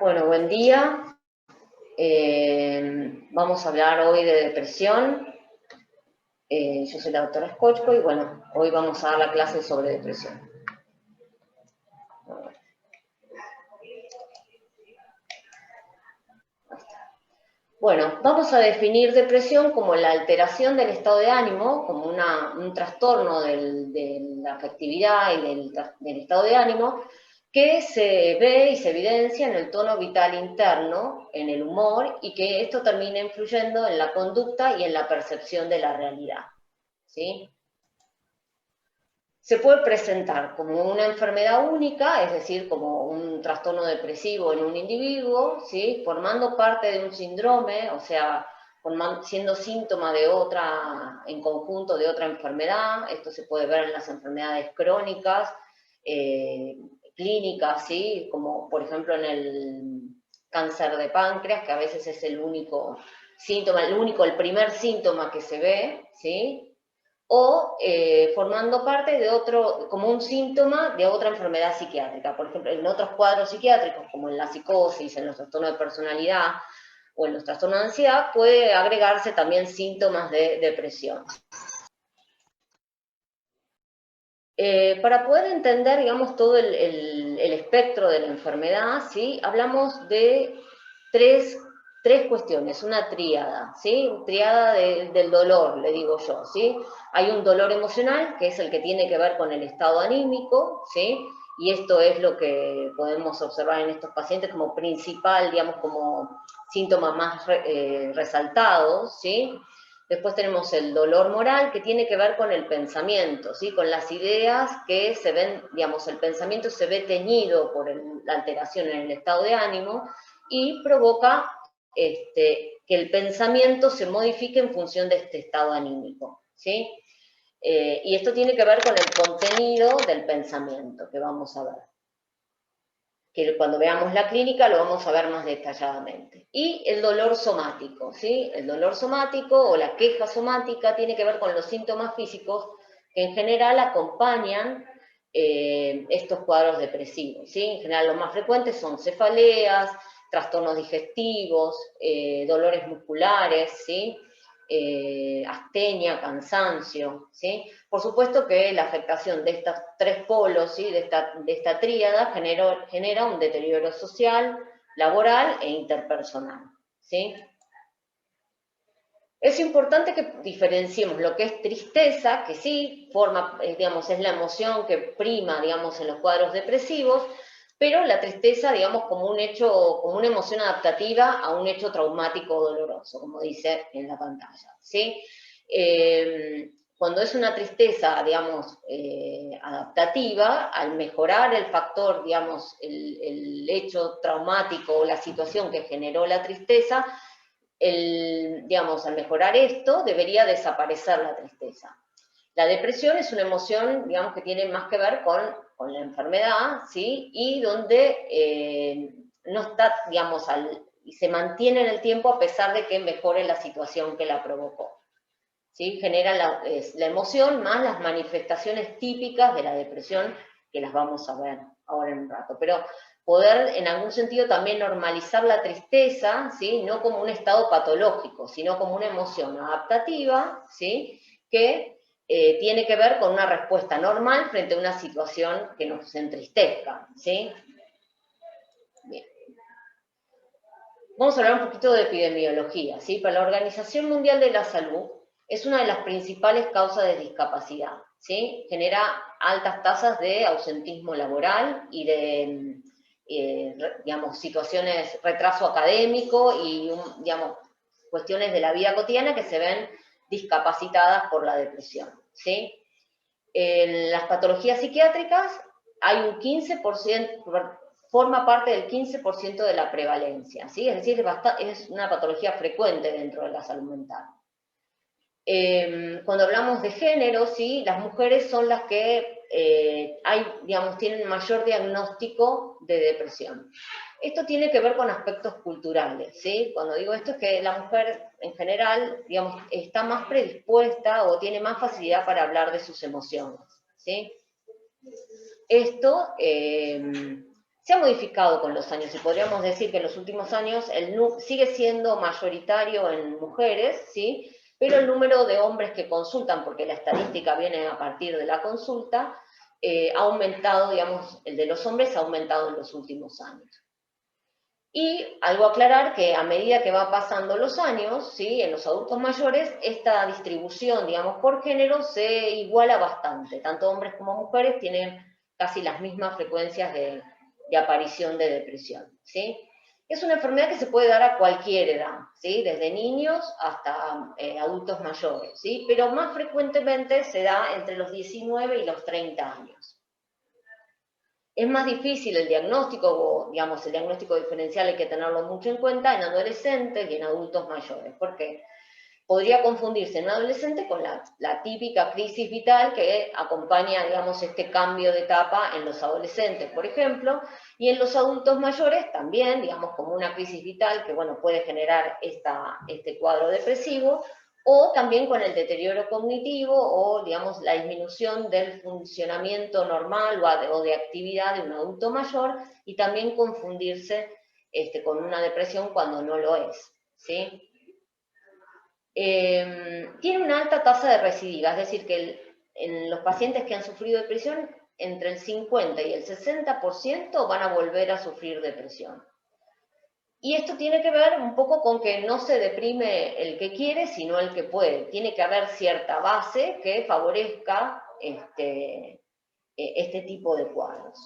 Bueno, buen día. Vamos a hablar hoy de depresión. Yo soy la doctora Skochko y bueno, hoy vamos a dar la clase sobre depresión. Bueno, vamos a definir depresión como la alteración del estado de ánimo, como un trastorno de la afectividad y del estado de ánimo, que se ve y se evidencia en el tono vital interno, en el humor, y que esto termina influyendo en la conducta y en la percepción de la realidad, ¿sí? Se puede presentar como una enfermedad única, es decir, como un trastorno depresivo en un individuo, ¿sí? Formando parte de un síndrome, o sea, siendo síntoma de otra, en conjunto de otra enfermedad. Esto se puede ver en las enfermedades crónicas, eh, clínicas, ¿sí? Como por ejemplo en el cáncer de páncreas, que a veces es el único síntoma, el primer síntoma que se ve, ¿sí? O formando parte de otro, como un síntoma de otra enfermedad psiquiátrica. Por ejemplo, en otros cuadros psiquiátricos, como en la psicosis, en los trastornos de personalidad o en los trastornos de ansiedad, puede agregarse también síntomas de depresión. Para poder entender, digamos, todo el espectro de la enfermedad, ¿sí? Hablamos de tres cuestiones, una tríada, ¿sí? Tríada del dolor, le digo yo, ¿sí? Hay un dolor emocional, que es el que tiene que ver con el estado anímico, ¿sí? Y esto es lo que podemos observar en estos pacientes como principal, digamos, como síntoma más resaltado, ¿sí? Después tenemos el dolor moral, que tiene que ver con el pensamiento, ¿sí? Con las ideas que se ven, digamos, el pensamiento se ve teñido por la alteración en el estado de ánimo y provoca que el pensamiento se modifique en función de este estado anímico, ¿sí? Y esto tiene que ver con el contenido del pensamiento, que vamos a ver. Que cuando veamos la clínica lo vamos a ver más detalladamente. Y el dolor somático, ¿sí? El dolor somático o la queja somática tiene que ver con los síntomas físicos que en general acompañan estos cuadros depresivos, ¿sí? En general los más frecuentes son cefaleas, trastornos digestivos, dolores musculares, ¿sí? Astenia, cansancio, ¿sí? Por supuesto que la afectación de estos tres polos, ¿sí? de esta tríada genera un deterioro social, laboral e interpersonal, ¿sí? Es importante que diferenciemos lo que es tristeza, que sí forma, digamos, es la emoción que prima, digamos, en los cuadros depresivos, pero la tristeza, digamos, como un hecho, como una emoción adaptativa a un hecho traumático o doloroso, como dice en la pantalla, ¿sí? Cuando es una tristeza, digamos, adaptativa, al mejorar el factor, digamos, el hecho traumático o la situación que generó la tristeza, digamos, al mejorar esto, debería desaparecer la tristeza. La depresión es una emoción, digamos, que tiene más que ver con la enfermedad, ¿sí? Y donde no está, digamos, y se mantiene en el tiempo a pesar de que mejore la situación que la provocó, ¿sí? Genera la emoción más las manifestaciones típicas de la depresión, que las vamos a ver ahora en un rato. Pero poder en algún sentido también normalizar la tristeza, ¿sí? No como un estado patológico, sino como una emoción adaptativa, ¿sí? Que tiene que ver con una respuesta normal frente a una situación que nos entristezca, ¿sí? Bien. Vamos a hablar un poquito de epidemiología, ¿sí? Para la Organización Mundial de la Salud es una de las principales causas de discapacidad, ¿sí? Genera altas tasas de ausentismo laboral y de, digamos, situaciones, retraso académico y, digamos, cuestiones de la vida cotidiana que se ven discapacitadas por la depresión, ¿sí? En las patologías psiquiátricas hay un 15%, forma parte del 15% de la prevalencia, ¿sí? Es decir, es una patología frecuente dentro de la salud mental. Cuando hablamos de género, ¿sí? Las mujeres son las que digamos, tienen mayor diagnóstico de depresión. Esto tiene que ver con aspectos culturales, ¿sí? Cuando digo esto es que la mujer en general, digamos, está más predispuesta o tiene más facilidad para hablar de sus emociones, ¿sí? Esto Se ha modificado con los años y podríamos decir que en los últimos años sigue siendo mayoritario en mujeres, ¿sí? Pero el número de hombres que consultan, porque la estadística viene a partir de la consulta, ha aumentado, digamos, el de los hombres ha aumentado en los últimos años. Y algo a aclarar que a medida que va pasando los años, ¿sí? En los adultos mayores, esta distribución, digamos, por género se iguala bastante. Tanto hombres como mujeres tienen casi las mismas frecuencias de aparición de depresión, ¿sí? Es una enfermedad que se puede dar a cualquier edad, ¿sí? Desde niños hasta adultos mayores, ¿sí? Pero más frecuentemente se da entre los 19 y los 30 años. Es más difícil el diagnóstico, o digamos, el diagnóstico diferencial hay que tenerlo mucho en cuenta en adolescentes y en adultos mayores, porque podría confundirse en un adolescente con la típica crisis vital que acompaña, digamos, este cambio de etapa en los adolescentes, por ejemplo, y en los adultos mayores también, digamos, como una crisis vital que, bueno, puede generar este cuadro depresivo, o también con el deterioro cognitivo o, digamos, la disminución del funcionamiento normal o de actividad de un adulto mayor, y también confundirse con una depresión cuando no lo es, ¿sí? Tiene una alta tasa de recidiva, es decir, que en los pacientes que han sufrido depresión, entre el 50 y el 60% van a volver a sufrir depresión. Y esto tiene que ver un poco con que no se deprime el que quiere, sino el que puede. Tiene que haber cierta base que favorezca este tipo de cuadros.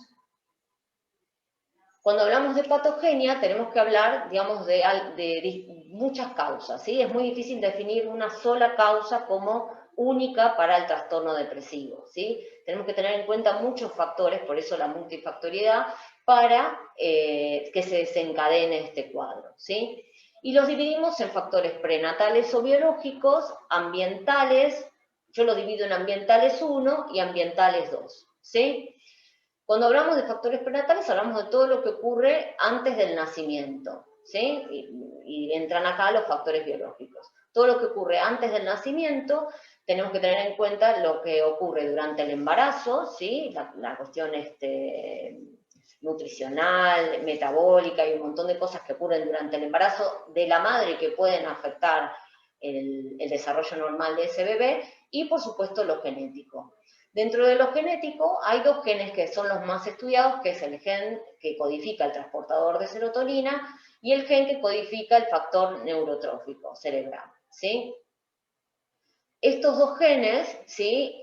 Cuando hablamos de patogenia, tenemos que hablar, digamos, de muchas causas, ¿sí? Es muy difícil definir una sola causa como única para el trastorno depresivo, ¿sí? Tenemos que tener en cuenta muchos factores, por eso la multifactoriedad, para que se desencadene este cuadro, ¿sí? Y los dividimos en factores prenatales o biológicos, ambientales, yo lo divido en ambientales 1 y ambientales 2, ¿sí? Cuando hablamos de factores prenatales, hablamos de todo lo que ocurre antes del nacimiento, ¿sí? Y entran acá los factores biológicos. Todo lo que ocurre antes del nacimiento, tenemos que tener en cuenta lo que ocurre durante el embarazo, ¿sí? La cuestión nutricional, metabólica y un montón de cosas que ocurren durante el embarazo de la madre que pueden afectar el desarrollo normal de ese bebé, y por supuesto lo genético. Dentro de lo genético hay dos genes que son los más estudiados, que es el gen que codifica el transportador de serotonina y el gen que codifica el factor neurotrófico cerebral, ¿sí? Estos dos genes, ¿sí?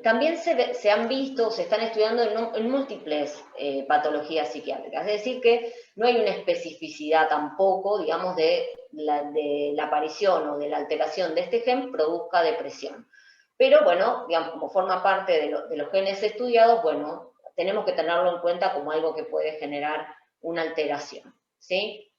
También se han visto, se están estudiando en múltiples patologías psiquiátricas, es decir, que no hay una especificidad tampoco, digamos, de la aparición o de la alteración de este gen produzca depresión. Pero bueno, digamos, como forma parte de los genes estudiados, bueno, tenemos que tenerlo en cuenta como algo que puede generar una alteración, ¿sí?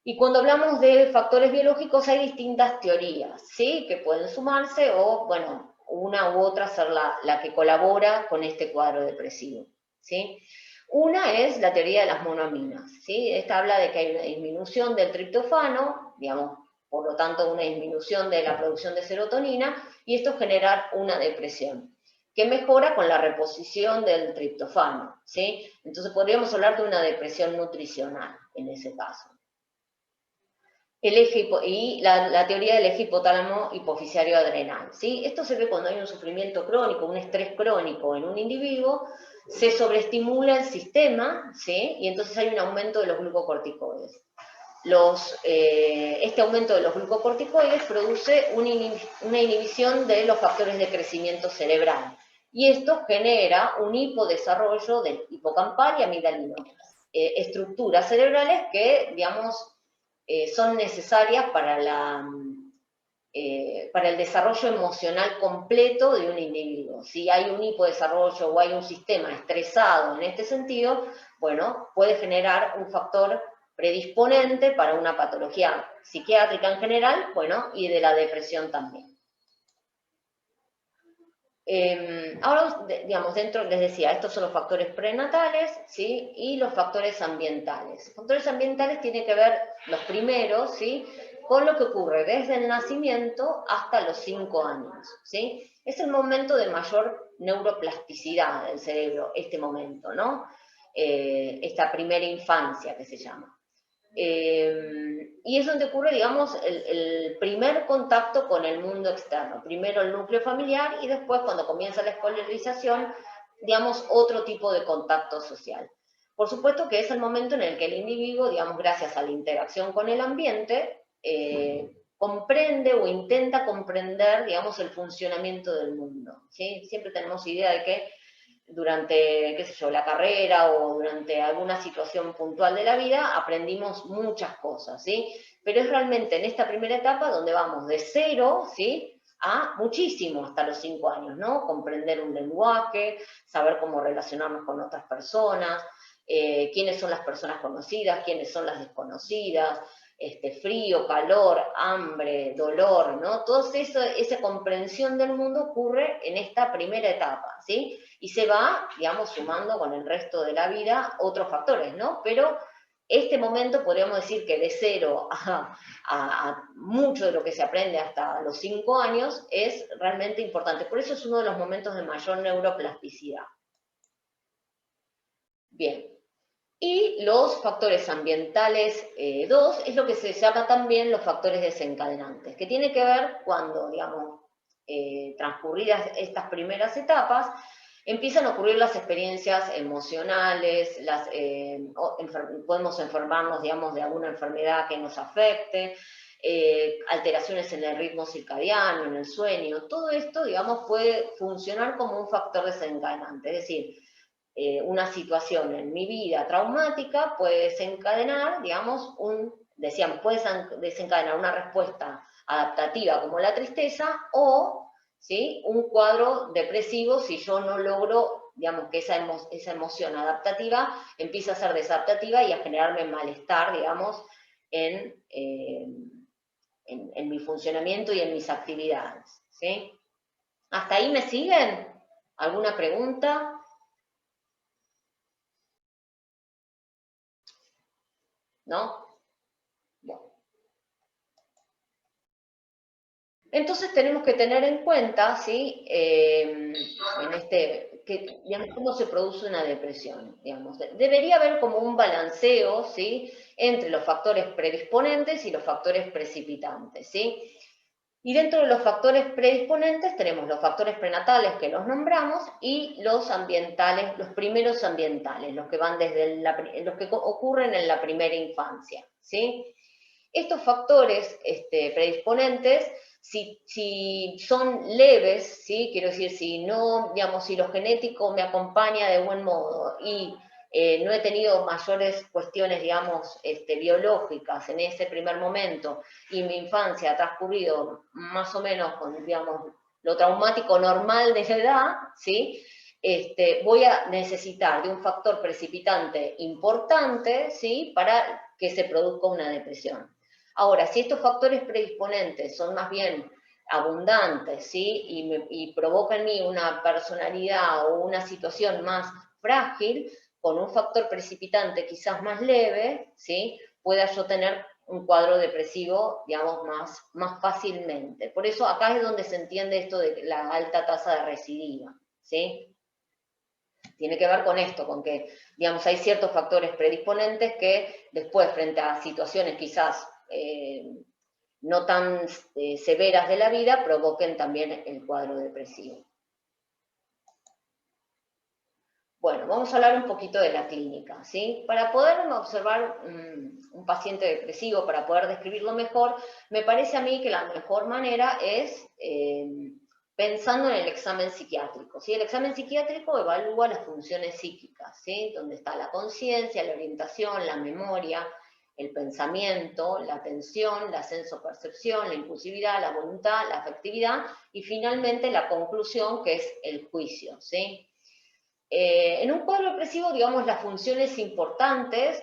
Y cuando hablamos de factores biológicos hay distintas teorías, ¿sí? Que pueden sumarse o, bueno, una u otra ser la que colabora con este cuadro depresivo, ¿sí? Una es la teoría de las monoaminas, ¿sí? Esta habla de que hay una disminución del triptofano, digamos, por lo tanto una disminución de la producción de serotonina, y esto genera una depresión, que mejora con la reposición del triptofano, ¿sí? Entonces podríamos hablar de una depresión nutricional en ese caso. La teoría del eje hipotálamo hipoficiario adrenal, ¿sí? Esto se ve cuando hay un sufrimiento crónico, un estrés crónico en un individuo, se sobreestimula el sistema, ¿sí? Y entonces hay un aumento de los glucocorticoides. Este aumento de los glucocorticoides produce una inhibición de los factores de crecimiento cerebral, y esto genera un hipodesarrollo del hipocampal y amigdalino, estructuras cerebrales que, digamos, son necesarias para el desarrollo emocional completo de un individuo. Si hay un hipodesarrollo o hay un sistema estresado en este sentido, bueno, puede generar un factor predisponente para una patología psiquiátrica en general, bueno, y de la depresión también. Ahora, digamos, dentro, les decía, estos son los factores prenatales, ¿sí? Y los factores ambientales. Los factores ambientales tienen que ver, los primeros, ¿sí? Con lo que ocurre desde el nacimiento hasta los 5 años, ¿sí? Es el momento de mayor neuroplasticidad del cerebro, este momento, ¿no? esta primera infancia que se llama. Y es donde ocurre, digamos, el primer contacto con el mundo externo. Primero el núcleo familiar y después, cuando comienza la escolarización, digamos, otro tipo de contacto social. Por supuesto que es el momento en el que el individuo, digamos, gracias a la interacción con el ambiente, comprende o intenta comprender, digamos, el funcionamiento del mundo, ¿sí? Siempre tenemos idea de que durante, qué sé yo, la carrera o durante alguna situación puntual de la vida aprendimos muchas cosas, ¿sí? Pero es realmente en esta primera etapa donde vamos de cero, ¿sí?, a muchísimo hasta los 5 años, ¿no? Comprender un lenguaje, saber cómo relacionarnos con otras personas, quiénes son las personas conocidas, quiénes son las desconocidas, frío, calor, hambre, dolor, ¿no? Toda esa comprensión del mundo ocurre en esta primera etapa, ¿sí? Y se va, digamos, sumando con el resto de la vida otros factores, ¿no? Pero este momento podríamos decir que de 0 a mucho de lo que se aprende hasta los 5 años es realmente importante. Por eso es uno de los momentos de mayor neuroplasticidad. Bien. Y los factores ambientales 2 es lo que se llama también los factores desencadenantes, que tiene que ver cuando, digamos, transcurridas estas primeras etapas, empiezan a ocurrir las experiencias emocionales, podemos enfermarnos, digamos, de alguna enfermedad que nos afecte, alteraciones en el ritmo circadiano, en el sueño, todo esto, digamos, puede funcionar como un factor desencadenante, es decir, una situación en mi vida traumática puede desencadenar, digamos, puede desencadenar una respuesta adaptativa como la tristeza o, ¿sí?, un cuadro depresivo si yo no logro, digamos, que esa emoción adaptativa empiece a ser desadaptativa y a generarme malestar, digamos, en mi funcionamiento y en mis actividades, ¿sí? ¿Hasta ahí me siguen? ¿Alguna pregunta? ¿No? Bueno. Entonces tenemos que tener en cuenta, ¿sí?, digamos, cómo se produce una depresión. Digamos. Debería haber como un balanceo, ¿sí?, entre los factores predisponentes y los factores precipitantes, ¿sí? Y dentro de los factores predisponentes tenemos los factores prenatales que los nombramos y los ambientales, los primeros ambientales, los que van desde los que ocurren en la primera infancia, ¿sí? Estos factores predisponentes, si son leves, ¿sí?, quiero decir, si no, digamos, si lo genético me acompaña de buen modo y no he tenido mayores cuestiones, digamos, biológicas en ese primer momento y mi infancia ha transcurrido más o menos con, digamos, lo traumático normal de la edad, ¿sí?, voy a necesitar de un factor precipitante importante, ¿sí?, para que se produzca una depresión. Ahora, si estos factores predisponentes son más bien abundantes, ¿sí?, y provocan en mí una personalidad o una situación más frágil, con un factor precipitante quizás más leve, ¿sí?, pueda yo tener un cuadro depresivo, digamos, más fácilmente. Por eso acá es donde se entiende esto de la alta tasa de recidiva, ¿sí? Tiene que ver con esto, con que, digamos, hay ciertos factores predisponentes que después, frente a situaciones quizás no tan severas de la vida, provoquen también el cuadro depresivo. Bueno, vamos a hablar un poquito de la clínica, ¿sí? Para poder observar un paciente depresivo, para poder describirlo mejor, me parece a mí que la mejor manera es pensando en el examen psiquiátrico, ¿sí? El examen psiquiátrico evalúa las funciones psíquicas, ¿sí?, donde está la conciencia, la orientación, la memoria, el pensamiento, la atención, la sensopercepción, la impulsividad, la voluntad, la afectividad y finalmente la conclusión, que es el juicio, ¿sí? En un cuadro depresivo, digamos, las funciones importantes,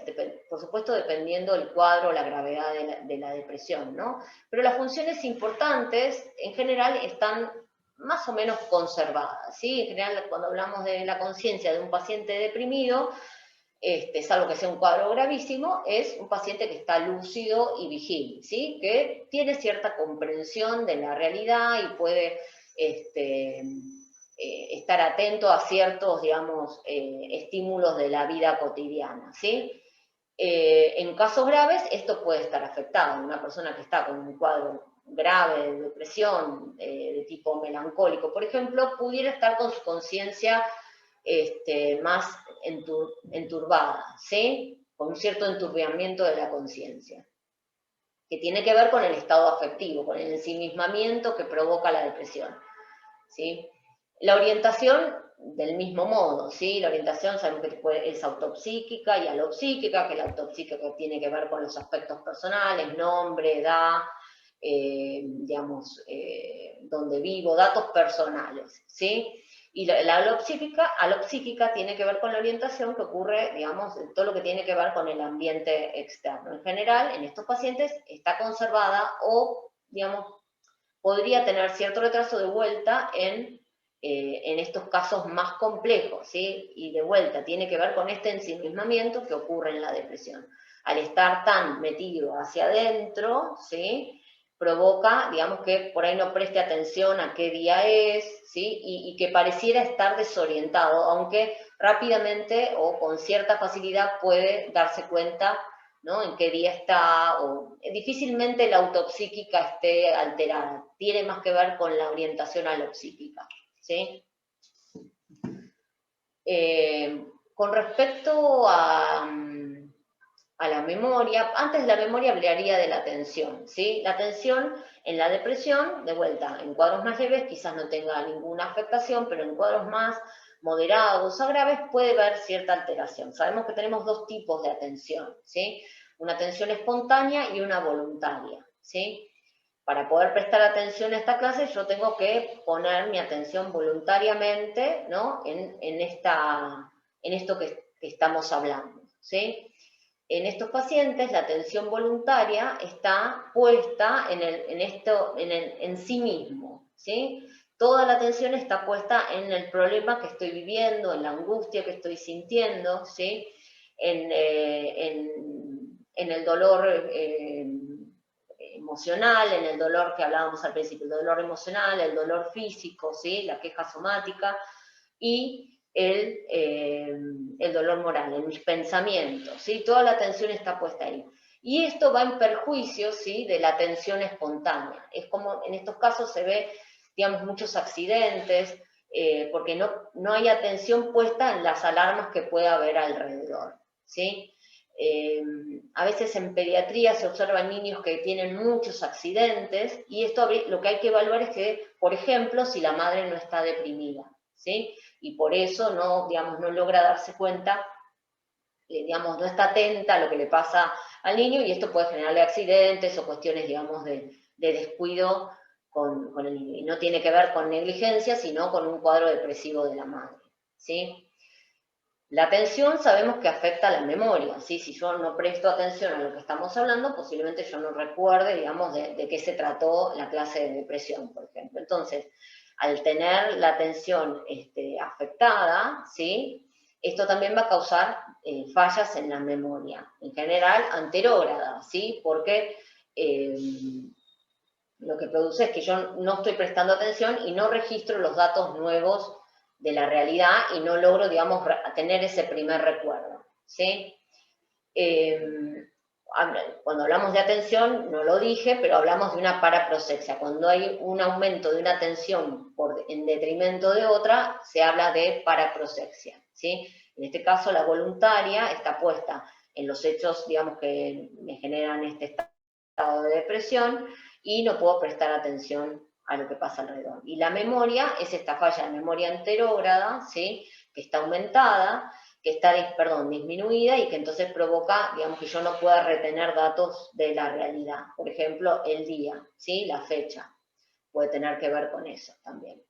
por supuesto dependiendo del cuadro, la gravedad de la depresión, ¿no? Pero las funciones importantes, en general, están más o menos conservadas, ¿sí? En general, cuando hablamos de la conciencia de un paciente deprimido, salvo que sea un cuadro gravísimo, es un paciente que está lúcido y vigil, ¿sí?, que tiene cierta comprensión de la realidad y puede estar atento a ciertos, digamos, estímulos de la vida cotidiana, ¿sí? En casos graves, esto puede estar afectado. Una persona que está con un cuadro grave de depresión, de tipo melancólico, por ejemplo, pudiera estar con su conciencia más enturbada, ¿sí? Con un cierto enturbiamiento de la conciencia, que tiene que ver con el estado afectivo, con el ensimismamiento que provoca la depresión, ¿sí? La orientación, del mismo modo, ¿sí? La orientación sabemos que es autopsíquica y alopsíquica, que la autopsíquica tiene que ver con los aspectos personales, nombre, edad, digamos, dónde vivo, datos personales, ¿sí? Y la alopsíquica tiene que ver con la orientación que ocurre, digamos, todo lo que tiene que ver con el ambiente externo. En general, en estos pacientes está conservada o, digamos, podría tener cierto retraso de vuelta en estos casos más complejos, ¿sí? Y de vuelta, tiene que ver con este ensimismamiento que ocurre en la depresión. Al estar tan metido hacia adentro, ¿sí? Provoca, digamos, que por ahí no preste atención a qué día es, ¿sí? Y que pareciera estar desorientado, aunque rápidamente o con cierta facilidad puede darse cuenta, ¿no? En qué día está, o difícilmente la autopsíquica esté alterada, tiene más que ver con la orientación alopsíquica, ¿sí? Con respecto a la memoria, antes de la memoria hablaría de la atención, ¿sí? La atención en la depresión, de vuelta, en cuadros más leves quizás no tenga ninguna afectación, pero en cuadros más moderados a graves puede haber cierta alteración. Sabemos que tenemos dos tipos de atención, ¿sí? Una atención espontánea y una voluntaria, ¿sí? Para poder prestar atención a esta clase yo tengo que poner mi atención voluntariamente, ¿no? en esto que estamos hablando, ¿sí? En estos pacientes la atención voluntaria está puesta en sí mismo, ¿sí? Toda la atención está puesta en el problema que estoy viviendo, en la angustia que estoy sintiendo, ¿sí? En el dolor emocional, en el dolor que hablábamos al principio, el dolor emocional, el dolor físico, ¿sí? La queja somática y el dolor moral, en mis pensamientos, ¿sí? Toda la atención está puesta ahí. Y esto va en perjuicio, ¿sí? De la atención espontánea. Es como en estos casos se ve, digamos, muchos accidentes, porque no hay atención puesta en las alarmas que pueda haber alrededor, ¿sí? A veces en pediatría se observan niños que tienen muchos accidentes y esto lo que hay que evaluar es que, por ejemplo, si la madre no está deprimida, ¿sí? Y por eso no, digamos, no logra darse cuenta, digamos, no está atenta a lo que le pasa al niño y esto puede generarle accidentes o cuestiones, digamos, de descuido con el niño. Y no tiene que ver con negligencia, sino con un cuadro depresivo de la madre, ¿sí? La atención sabemos que afecta a la memoria, ¿sí? Si yo no presto atención a lo que estamos hablando, posiblemente yo no recuerde, digamos, de qué se trató la clase de depresión, por ejemplo. Entonces, al tener la atención afectada, ¿sí? Esto también va a causar fallas en la memoria, en general anterógrada, ¿sí? Porque lo que produce es que yo no estoy prestando atención y no registro los datos nuevos de la realidad y no logro, digamos, tener ese primer recuerdo, ¿sí? Cuando hablamos de atención, no lo dije, pero hablamos de una paraprosexia. Cuando hay un aumento de una atención en detrimento de otra, se habla de paraprosexia, ¿sí? En este caso, la voluntaria está puesta en los hechos, digamos, que me generan este estado de depresión y no puedo prestar atención a lo que pasa alrededor. Y la memoria es esta falla de memoria anterógrada, ¿sí? Que está aumentada, que está, disminuida y que entonces provoca, digamos, que yo no pueda retener datos de la realidad. Por ejemplo, el día, ¿sí? La fecha puede tener que ver con eso también.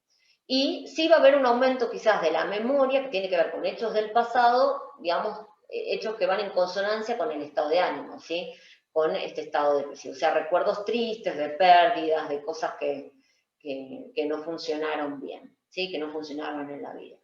Y sí va a haber un aumento quizás de la memoria que tiene que ver con hechos del pasado, digamos, hechos que van en consonancia con el estado de ánimo, ¿sí? Con este estado depresivo. O sea, recuerdos tristes, de pérdidas, de cosas que no funcionaron bien, ¿sí? Que no funcionaron en la vida.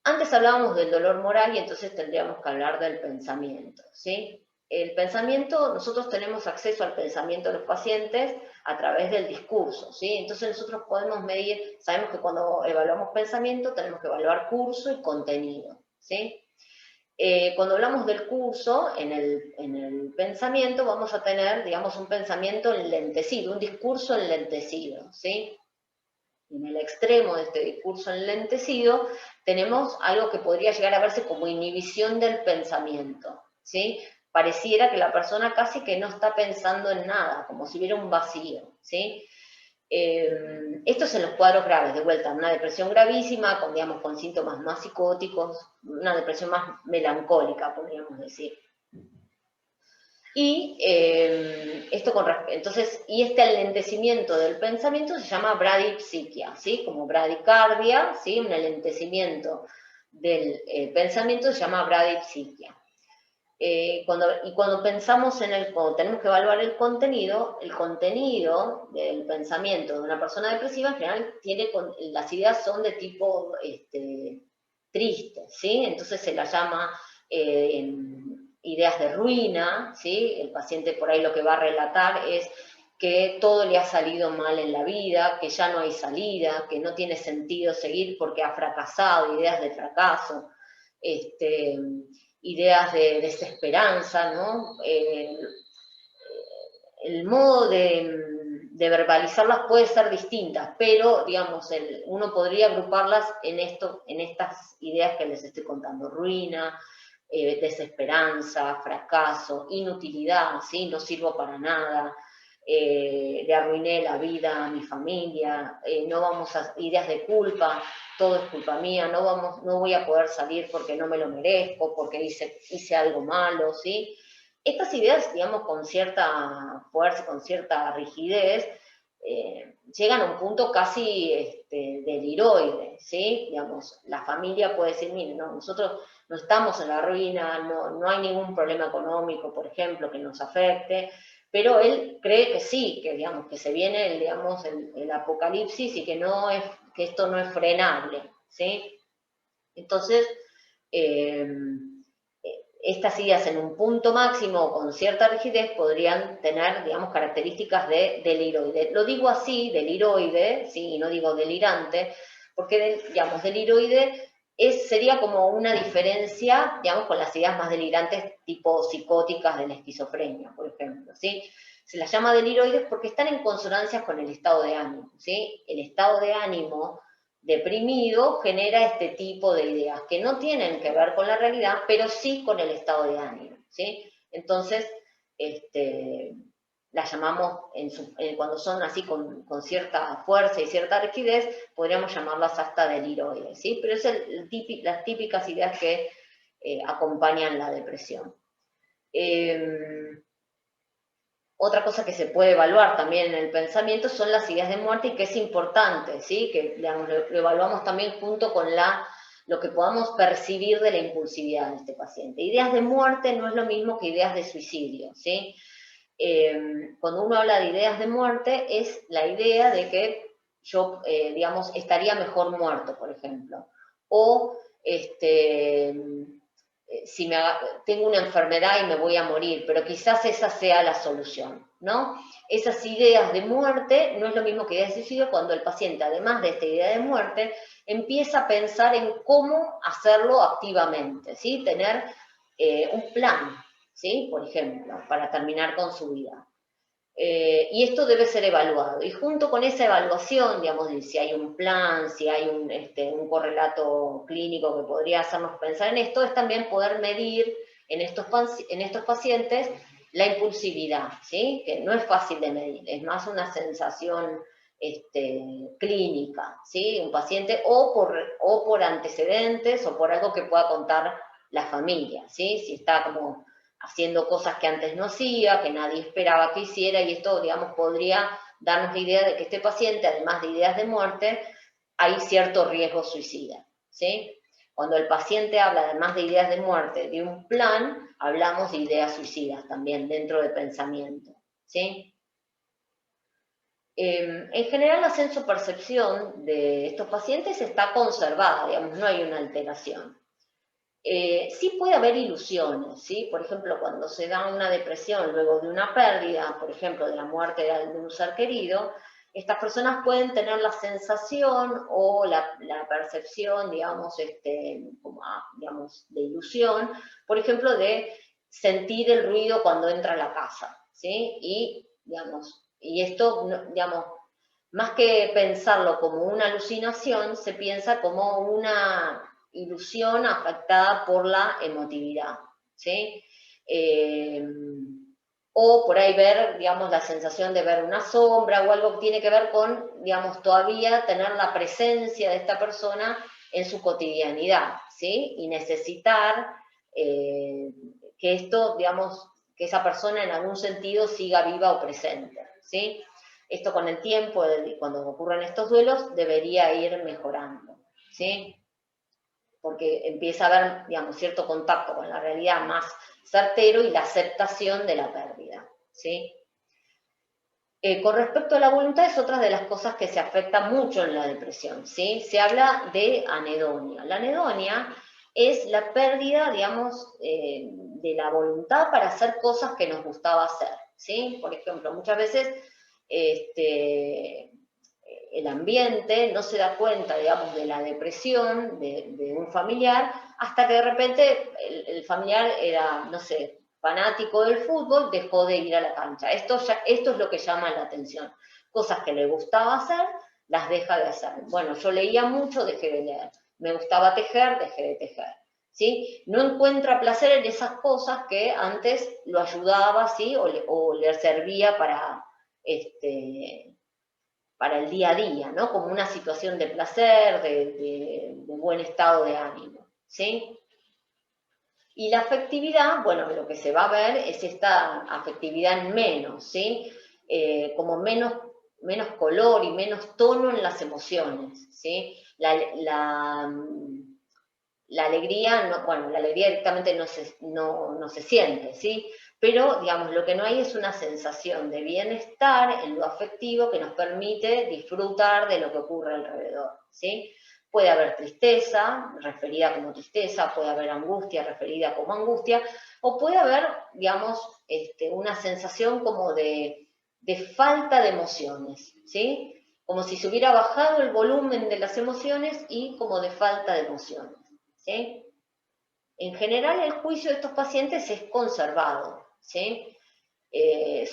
Antes hablábamos del dolor moral y entonces tendríamos que hablar del pensamiento, ¿sí? El pensamiento, nosotros tenemos acceso al pensamiento de los pacientes a través del discurso, ¿sí? Entonces nosotros podemos medir, sabemos que cuando evaluamos pensamiento tenemos que evaluar curso y contenido, ¿sí? Cuando hablamos del curso, en el pensamiento vamos a tener, digamos, un pensamiento enlentecido, un discurso enlentecido, ¿sí? En el extremo de este discurso enlentecido tenemos algo que podría llegar a verse como inhibición del pensamiento, ¿sí? Pareciera que la persona casi que no está pensando en nada, como si hubiera un vacío, ¿sí? Esto es en los cuadros graves, de vuelta, una depresión gravísima, con, digamos, con síntomas más psicóticos, una depresión más melancólica, podríamos decir. Y entonces, y este alentecimiento del pensamiento se llama bradipsiquia, ¿sí? Como bradicardia, ¿sí? Un alentecimiento del pensamiento se llama bradipsiquia. Cuando pensamos cuando tenemos que evaluar el contenido del pensamiento de una persona depresiva, en general las ideas son de tipo triste, ¿sí? Entonces se las llama ideas de ruina, ¿sí? El paciente por ahí lo que va a relatar es que todo le ha salido mal en la vida, que ya no hay salida, que no tiene sentido seguir porque ha fracasado, ideas de fracaso, ideas de desesperanza, ¿no? El modo de verbalizarlas puede ser distintas, pero, digamos, uno podría agruparlas en estas ideas que les estoy contando: ruina, desesperanza, fracaso, inutilidad, ¿sí? No sirvo para nada, le arruiné la vida a mi familia, ideas de culpa, todo es culpa mía, no voy a poder salir porque no me lo merezco, porque hice algo malo, ¿sí? Estas ideas, digamos, con cierta fuerza, con cierta rigidez, llegan a un punto casi deliroide, ¿sí? Digamos, la familia puede decir, mire, no, nosotros no estamos en la ruina, no hay ningún problema económico, por ejemplo, que nos afecte, pero él cree que sí, que, digamos, que se viene, digamos, el apocalipsis y que esto no es frenable, ¿sí? Entonces, estas ideas en un punto máximo con cierta rigidez podrían tener, digamos, características de deliroide. Lo digo así, deliroide, ¿sí? Y no digo delirante, porque, digamos, deliroide sería como una diferencia, digamos, con las ideas más delirantes tipo psicóticas de la esquizofrenia, por ejemplo, ¿sí? Se las llama deliroides porque están en consonancia con el estado de ánimo, ¿sí? El estado de ánimo deprimido genera este tipo de ideas que no tienen que ver con la realidad, pero sí con el estado de ánimo, ¿sí? Entonces, las llamamos, cuando son así con cierta fuerza y cierta rigidez, podríamos llamarlas hasta deliroides, ¿sí? Pero es las típicas ideas que acompañan la depresión. Otra cosa que se puede evaluar también en el pensamiento son las ideas de muerte, y que es importante, ¿sí? Que, digamos, lo evaluamos también junto con lo que podamos percibir de la impulsividad de este paciente. Ideas de muerte no es lo mismo que ideas de suicidio, ¿sí? Cuando uno habla de ideas de muerte, es la idea de que yo, digamos, estaría mejor muerto, por ejemplo. O, si tengo una enfermedad y me voy a morir, pero quizás esa sea la solución, ¿no? Esas ideas de muerte no es lo mismo que ideas de suicidio, cuando el paciente, además de esta idea de muerte, empieza a pensar en cómo hacerlo activamente, ¿sí? Tener un plan, ¿sí? Por ejemplo, para terminar con su vida. Y esto debe ser evaluado. Y junto con esa evaluación, digamos, de si hay un plan, si hay un correlato clínico que podría hacernos pensar en esto, es también poder medir en estos pacientes la impulsividad, ¿sí? Que no es fácil de medir, es más una sensación clínica, ¿sí? Un paciente o por antecedentes o por algo que pueda contar la familia, ¿sí? Si está como haciendo cosas que antes no hacía, que nadie esperaba que hiciera, y esto, digamos, podría darnos la idea de que este paciente, además de ideas de muerte, hay cierto riesgo suicida, ¿sí? Cuando el paciente habla, además de ideas de muerte, de un plan, hablamos de ideas suicidas también dentro del pensamiento, ¿sí? En general, la sensopercepción de estos pacientes está conservada, digamos, no hay una alteración. Sí puede haber ilusiones, ¿sí? Por ejemplo, cuando se da una depresión luego de una pérdida, por ejemplo, de la muerte de un ser querido, estas personas pueden tener la sensación o la percepción, digamos, como, digamos, de ilusión, por ejemplo, de sentir el ruido cuando entra a la casa, ¿sí? Y, digamos, y esto, digamos, más que pensarlo como una alucinación, se piensa como una ilusión afectada por la emotividad, ¿sí? Eh, o por ahí ver, digamos, la sensación de ver una sombra o algo que tiene que ver con, digamos, todavía tener la presencia de esta persona en su cotidianidad, ¿sí? Y necesitar que esto, digamos, que esa persona en algún sentido siga viva o presente, ¿sí? Esto con el tiempo, cuando ocurren estos duelos, debería ir mejorando, ¿sí? Porque empieza a haber, digamos, cierto contacto con la realidad más certero y la aceptación de la pérdida, ¿sí? Con respecto a la voluntad es otra de las cosas que se afecta mucho en la depresión, ¿sí? Se habla de anedonia. La anedonia es la pérdida, digamos, de la voluntad para hacer cosas que nos gustaba hacer, ¿sí? Por ejemplo, muchas veces el ambiente no se da cuenta, digamos, de la depresión de un familiar hasta que de repente el familiar era, no sé, fanático del fútbol, dejó de ir a la cancha. Esto es lo que llama la atención. Cosas que le gustaba hacer, las deja de hacer. Bueno, yo leía mucho, dejé de leer. Me gustaba tejer, dejé de tejer. ¿Sí? No encuentra placer en esas cosas que antes lo ayudaba, ¿sí? O le servía para el día a día, ¿no? Como una situación de placer, de buen estado de ánimo, ¿sí? Y la afectividad, bueno, lo que se va a ver es esta afectividad en menos, ¿sí? Como menos color y menos tono en las emociones, ¿sí? La alegría, no, bueno, la alegría directamente no se siente, ¿sí? Pero, digamos, lo que no hay es una sensación de bienestar en lo afectivo que nos permite disfrutar de lo que ocurre alrededor, ¿sí? Puede haber tristeza, referida como tristeza, puede haber angustia, referida como angustia, o puede haber, digamos, una sensación como de falta de emociones, ¿sí? Como si se hubiera bajado el volumen de las emociones y como de falta de emociones, ¿sí? En general, el juicio de estos pacientes es conservado, ¿sí?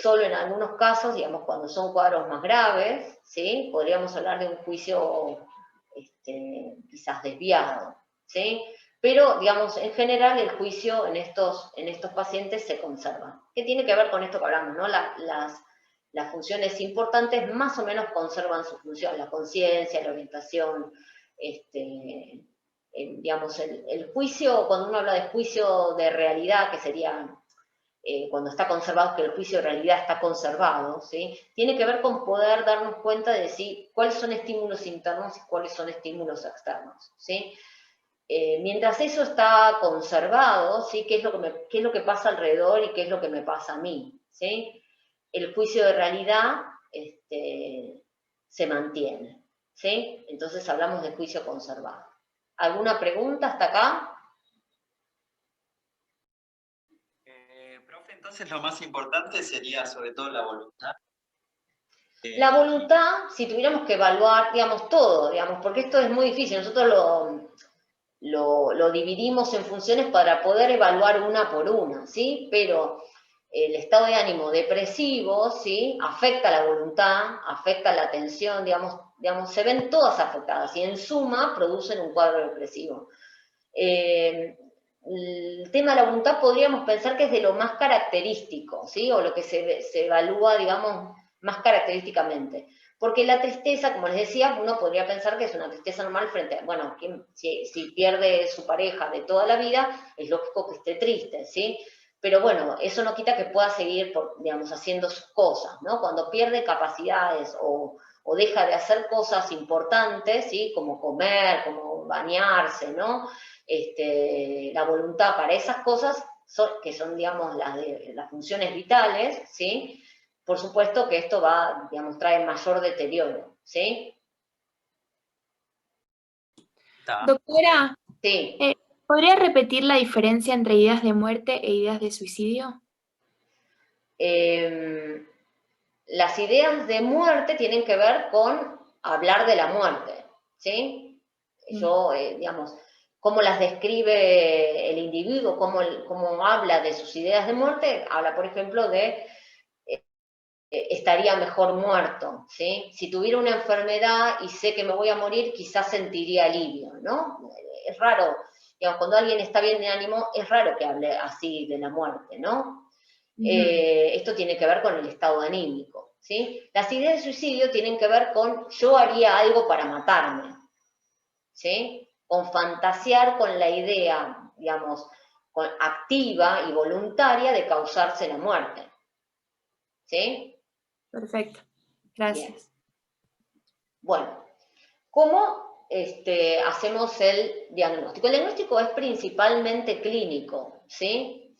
Solo en algunos casos, digamos, cuando son cuadros más graves, ¿sí? Podríamos hablar de un juicio quizás desviado, ¿sí? Pero, digamos, en general el juicio en estos pacientes se conserva. ¿Qué tiene que ver con esto que hablamos, no? Las funciones importantes más o menos conservan su función, la conciencia, la orientación, digamos, el juicio, cuando uno habla de juicio de realidad, que sería cuando está conservado, que el juicio de realidad está conservado, ¿sí? Tiene que ver con poder darnos cuenta de decir cuáles son estímulos internos y cuáles son estímulos externos, ¿sí? Mientras eso está conservado, ¿sí? ¿Qué es lo que pasa alrededor y qué es lo que me pasa a mí? ¿Sí? El juicio de realidad se mantiene, ¿sí? Entonces hablamos de juicio conservado. ¿Alguna pregunta hasta acá? Profe, entonces lo más importante sería sobre todo la voluntad. La voluntad, si tuviéramos que evaluar, digamos, todo, digamos, porque esto es muy difícil, nosotros lo dividimos en funciones para poder evaluar una por una, ¿sí? Pero el estado de ánimo depresivo, ¿sí? Afecta la voluntad, afecta la atención, digamos, se ven todas afectadas y en suma producen un cuadro depresivo. El tema de la voluntad podríamos pensar que es de lo más característico, ¿sí? O lo que se evalúa, digamos, más característicamente. Porque la tristeza, como les decía, uno podría pensar que es una tristeza normal frente a, bueno, si pierde su pareja de toda la vida, es lógico que esté triste, ¿sí? Pero bueno, eso no quita que pueda seguir, digamos, haciendo sus cosas, ¿no? Cuando pierde capacidades o deja de hacer cosas importantes, ¿sí? Como comer, como bañarse, ¿no? La voluntad para esas cosas, que son, digamos, las funciones vitales, ¿sí? Por supuesto que esto va, digamos, trae mayor deterioro, ¿sí? Doctora, Sí. ¿Podría repetir la diferencia entre ideas de muerte e ideas de suicidio? Las ideas de muerte tienen que ver con hablar de la muerte, ¿sí? Yo, digamos, cómo las describe el individuo, cómo habla de sus ideas de muerte, habla, por ejemplo, de estaría mejor muerto, ¿sí? Si tuviera una enfermedad y sé que me voy a morir, quizás sentiría alivio, ¿no? Es raro, digamos, cuando alguien está bien de ánimo, es raro que hable así de la muerte, ¿no? Esto tiene que ver con el estado anímico, ¿sí? Las ideas de suicidio tienen que ver con yo haría algo para matarme, ¿sí? Con fantasear con la idea, digamos, activa y voluntaria de causarse la muerte, ¿sí? Perfecto, Bien. gracias. Bueno, ¿cómo hacemos el diagnóstico? El diagnóstico es principalmente clínico, ¿sí?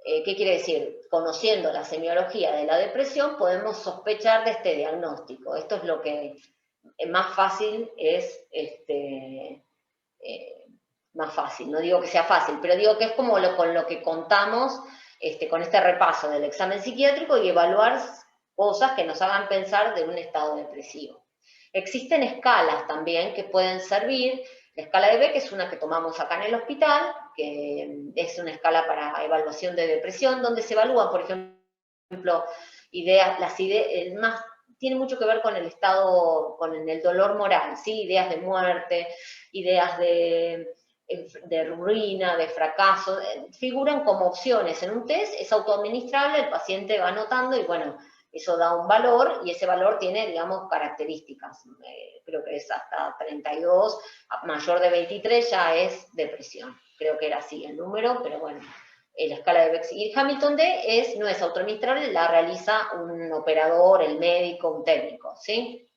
¿Qué quiere decir? Conociendo la semiología de la depresión, podemos sospechar de este diagnóstico. Esto es lo que más fácil es, más fácil, no digo que sea fácil, pero digo que es como con lo que contamos con este repaso del examen psiquiátrico y evaluar cosas que nos hagan pensar de un estado depresivo. Existen escalas también que pueden servir. La escala de B, que es una que tomamos acá en el hospital, que es una escala para evaluación de depresión, donde se evalúan, por ejemplo, tiene mucho que ver con el estado, con el dolor moral, ¿sí? Ideas de muerte, ideas de ruina, de fracaso, figuran como opciones en un test, es autoadministrable, el paciente va anotando y bueno, eso da un valor y ese valor tiene, digamos, características. Creo que es hasta 32, mayor de 23 ya es depresión. Creo que era así el número, pero bueno, la escala de Beck y Hamilton D no es autoadministrable, la realiza un operador, el médico, un técnico, ¿sí?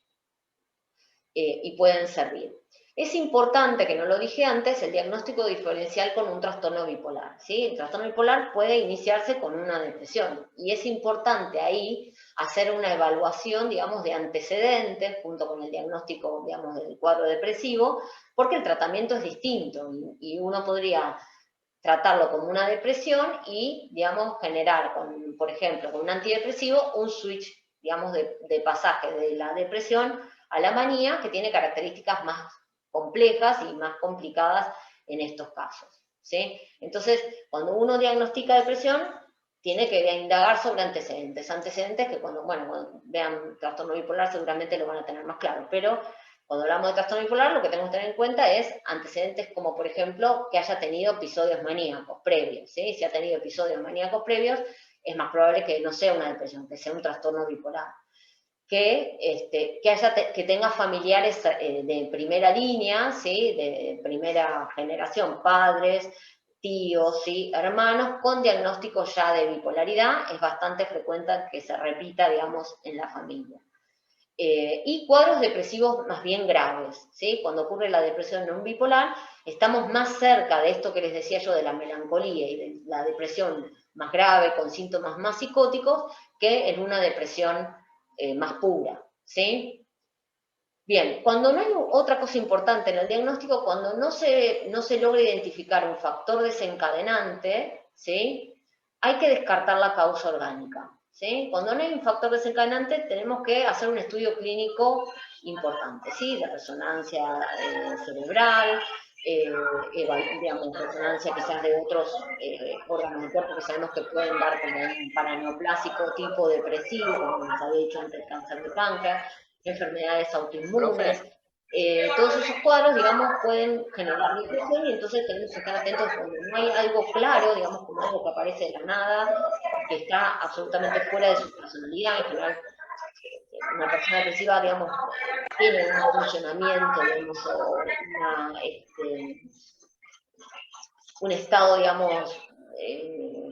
Y pueden servir. Es importante, que no lo dije antes, el diagnóstico diferencial con un trastorno bipolar, ¿sí? El trastorno bipolar puede iniciarse con una depresión y es importante ahí hacer una evaluación, digamos, de antecedentes junto con el diagnóstico, digamos, del cuadro depresivo, porque el tratamiento es distinto y uno podría tratarlo como una depresión y, digamos, generar, por ejemplo, con un antidepresivo, un switch, digamos, de pasaje de la depresión a la manía, que tiene características más complejas y más complicadas en estos casos, ¿sí? Entonces, cuando uno diagnostica depresión, tiene que indagar sobre antecedentes que cuando vean trastorno bipolar seguramente lo van a tener más claro, pero cuando hablamos de trastorno bipolar, lo que tenemos que tener en cuenta es antecedentes como, por ejemplo, que haya tenido episodios maníacos previos, ¿sí? Si ha tenido episodios maníacos previos, es más probable que no sea una depresión, que sea un trastorno bipolar. Que tenga familiares de primera línea, ¿sí? De primera generación, padres, tíos, ¿sí? Hermanos, con diagnóstico ya de bipolaridad, es bastante frecuente que se repita, digamos, en la familia. Y cuadros depresivos más bien graves, ¿sí? Cuando ocurre la depresión no bipolar, estamos más cerca de esto que les decía yo de la melancolía y de la depresión más grave, con síntomas más psicóticos, que en una depresión más pura, ¿sí? Bien, cuando no hay otra cosa importante en el diagnóstico, cuando no se logra identificar un factor desencadenante, ¿sí? Hay que descartar la causa orgánica, ¿sí? Cuando no hay un factor desencadenante, tenemos que hacer un estudio clínico importante, ¿sí? De resonancia cerebral, digamos, resonancia quizás de otros órganos del cuerpo que sabemos que pueden dar como un paraneoplásico tipo depresivo, como les había dicho antes, cáncer de páncreas, enfermedades autoinmunes. Profe, Todos esos cuadros, digamos, pueden generar depresión y entonces tenemos que estar atentos cuando no hay algo claro, digamos, como algo que aparece de la nada, que está absolutamente fuera de su personalidad. En general, una persona depresiva, digamos, tiene un funcionamiento, digamos, o un estado, digamos,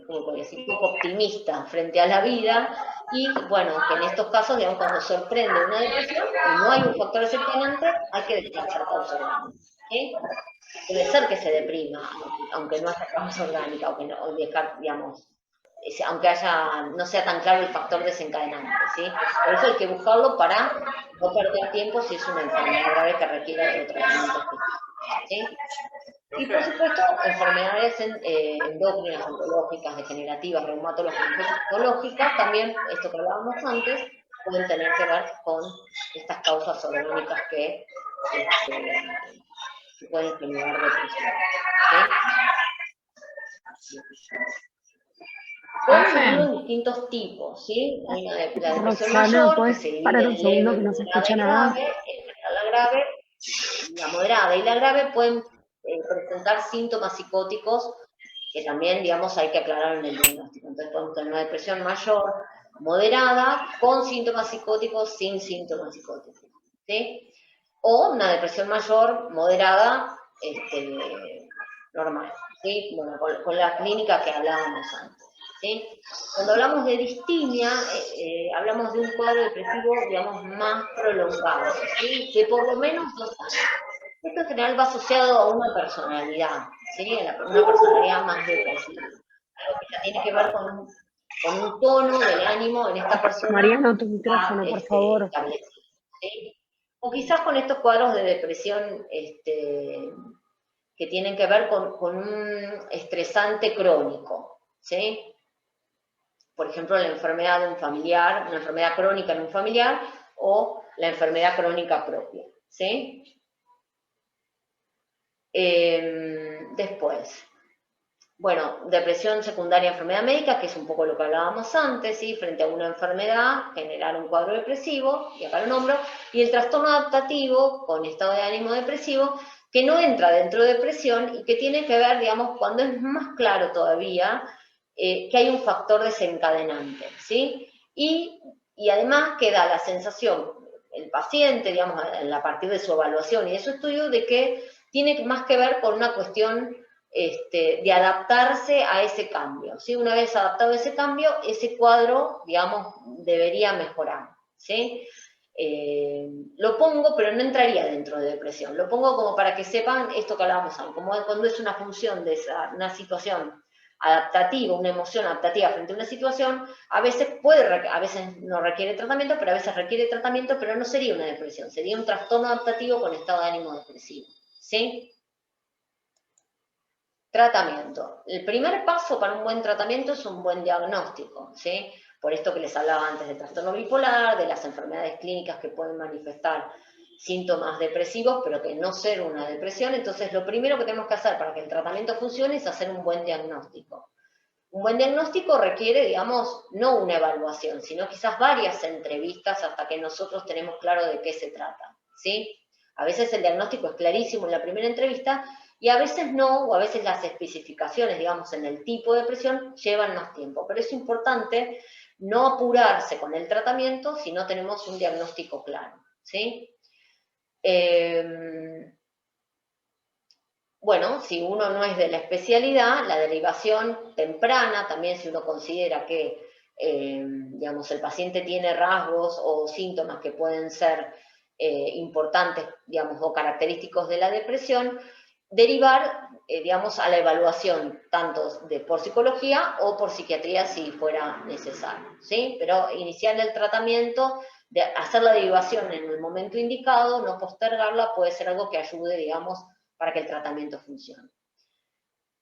¿cómo podría decir?, un poco optimista frente a la vida, y bueno, que en estos casos, digamos, cuando sorprende una depresión y no hay un factor desencadenante, hay que descartar causa orgánica. ¿Sí? Puede ser que se deprima, aunque no haya causa orgánica, o digamos, aunque no sea tan claro el factor desencadenante, ¿sí? Por eso hay que buscarlo para no perder tiempo si es una enfermedad grave que requiere otro tratamiento específico, ¿sí? Y por supuesto, enfermedades endócrinas, oncológicas, degenerativas, reumatológicas, oncológicas, también, esto que hablábamos antes, pueden tener que ver con estas causas orgánicas que pueden generar depresión. ¿Sí? Podemos dividirlo en distintos tipos, ¿sí? Hay la depresión Roxana, mayor, que ¿puedes se divide parar un en segundo leve, que no se moderada escucha y nada? grave. En general, la grave, la moderada y la grave pueden presentar síntomas psicóticos que también, digamos, hay que aclarar en el diagnóstico. Entonces podemos tener una depresión mayor, moderada, con síntomas psicóticos, sin síntomas psicóticos, ¿sí? O una depresión mayor, moderada, normal, ¿sí? Bueno, con la clínica que hablábamos antes, ¿sí? Cuando hablamos de distimia, hablamos de un cuadro depresivo, digamos, más prolongado, ¿sí? De por lo menos 2 años. Esto en general va asociado a una personalidad, ¿sí? Una personalidad más depresiva. Algo que ya tiene que ver con un tono del ánimo en esta persona Mariano, tu micrófono, por favor. establecido, ¿sí? O quizás con estos cuadros de depresión que tienen que ver con un estresante crónico, ¿sí? Por ejemplo, la enfermedad de un familiar, una enfermedad crónica en un familiar, o la enfermedad crónica propia, ¿sí? Después, bueno, depresión secundaria a enfermedad médica, que es un poco lo que hablábamos antes, ¿sí? Frente a una enfermedad, generar un cuadro depresivo, y acá lo nombro, y el trastorno adaptativo con estado de ánimo depresivo, que no entra dentro de depresión y que tiene que ver, digamos, cuando es más claro todavía que hay un factor desencadenante, ¿sí? Y además queda la sensación, el paciente, digamos, a partir de su evaluación y de su estudio, de que tiene más que ver con una cuestión de adaptarse a ese cambio, ¿sí? Una vez adaptado a ese cambio, ese cuadro, digamos, debería mejorar, ¿sí? Lo pongo, pero no entraría dentro de depresión, lo pongo como para que sepan esto que hablábamos antes, como cuando es una función de una situación adaptativa, una emoción adaptativa frente a una situación, a veces a veces no requiere tratamiento, pero a veces requiere tratamiento, pero no sería una depresión, sería un trastorno adaptativo con estado de ánimo depresivo, ¿sí? Tratamiento. El primer paso para un buen tratamiento es un buen diagnóstico, ¿sí? Por esto que les hablaba antes del trastorno bipolar, de las enfermedades clínicas que pueden manifestar síntomas depresivos, pero que no ser una depresión. Entonces, lo primero que tenemos que hacer para que el tratamiento funcione es hacer un buen diagnóstico. Un buen diagnóstico requiere, digamos, no una evaluación, sino quizás varias entrevistas hasta que nosotros tenemos claro de qué se trata, ¿sí? A veces el diagnóstico es clarísimo en la primera entrevista y a veces no, o a veces las especificaciones, digamos, en el tipo de depresión llevan más tiempo. Pero es importante no apurarse con el tratamiento si no tenemos un diagnóstico claro, ¿sí? Bueno, si uno no es de la especialidad, la derivación temprana, también si uno considera que, digamos, el paciente tiene rasgos o síntomas que pueden ser importantes, digamos, o característicos de la depresión, derivar, digamos, a la evaluación tanto por psicología o por psiquiatría si fuera necesario, ¿sí? Pero iniciar el tratamiento, de hacer la derivación en el momento indicado, no postergarla, puede ser algo que ayude, digamos, para que el tratamiento funcione.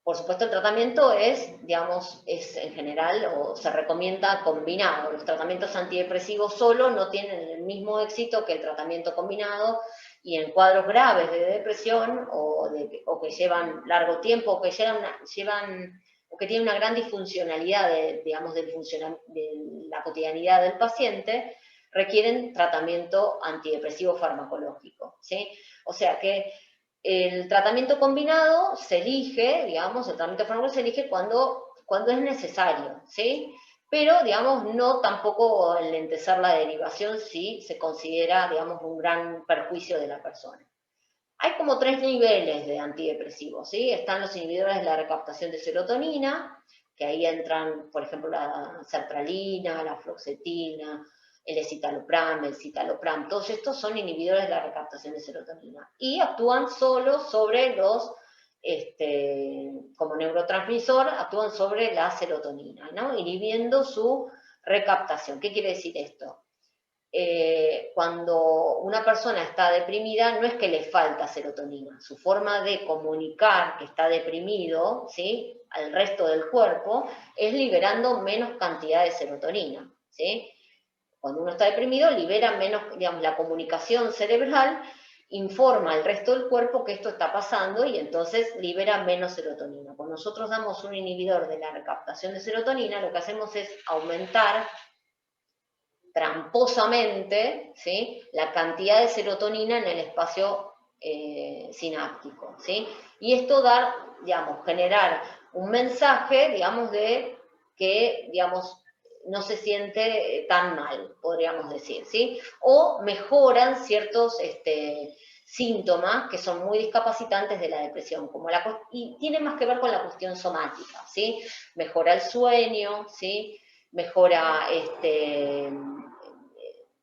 Por supuesto, el tratamiento es, digamos, es en general, o se recomienda combinado. Los tratamientos antidepresivos solo no tienen el mismo éxito que el tratamiento combinado, y en cuadros graves de depresión, o que llevan largo tiempo, o que o que tienen una gran disfuncionalidad digamos, de la cotidianidad del paciente, requieren tratamiento antidepresivo farmacológico, ¿sí? O sea que el tratamiento combinado se elige, digamos, el tratamiento farmacológico se elige cuando es necesario, ¿sí? Pero, digamos, no tampoco enlentecer la derivación si se considera, digamos, un gran perjuicio de la persona. Hay como 3 niveles de antidepresivos, ¿sí? Están los inhibidores de la recaptación de serotonina, que ahí entran, por ejemplo, la sertralina, la fluoxetina, el escitalopram, el citalopram, todos estos son inhibidores de la recaptación de serotonina y actúan solo sobre como neurotransmisor, actúan sobre la serotonina, ¿no? Inhibiendo su recaptación. ¿Qué quiere decir esto? cuando una persona está deprimida, no es que le falta serotonina. Su forma de comunicar que está deprimido, ¿sí?, al resto del cuerpo, es liberando menos cantidad de serotonina, ¿sí? Cuando uno está deprimido, libera menos, digamos, la comunicación cerebral informa al resto del cuerpo que esto está pasando y entonces libera menos serotonina. Cuando nosotros damos un inhibidor de la recaptación de serotonina, lo que hacemos es aumentar tramposamente, ¿sí?, la cantidad de serotonina en el espacio sináptico, ¿sí? Y esto generar un mensaje, digamos, de que, digamos, no se siente tan mal, podríamos decir, ¿sí? O mejoran ciertos síntomas que son muy discapacitantes de la depresión, y tiene más que ver con la cuestión somática, ¿sí? Mejora el sueño, ¿sí? Mejora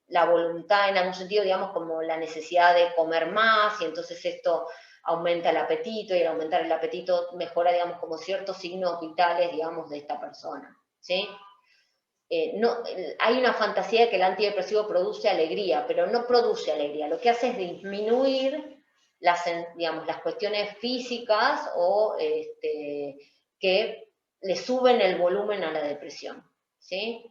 la voluntad en algún sentido, digamos, como la necesidad de comer más, y entonces esto aumenta el apetito, y al aumentar el apetito mejora, digamos, como ciertos signos vitales, digamos, de esta persona, ¿sí? Hay una fantasía de que el antidepresivo produce alegría, pero no produce alegría, lo que hace es disminuir digamos, las cuestiones físicas o que le suben el volumen a la depresión, ¿sí?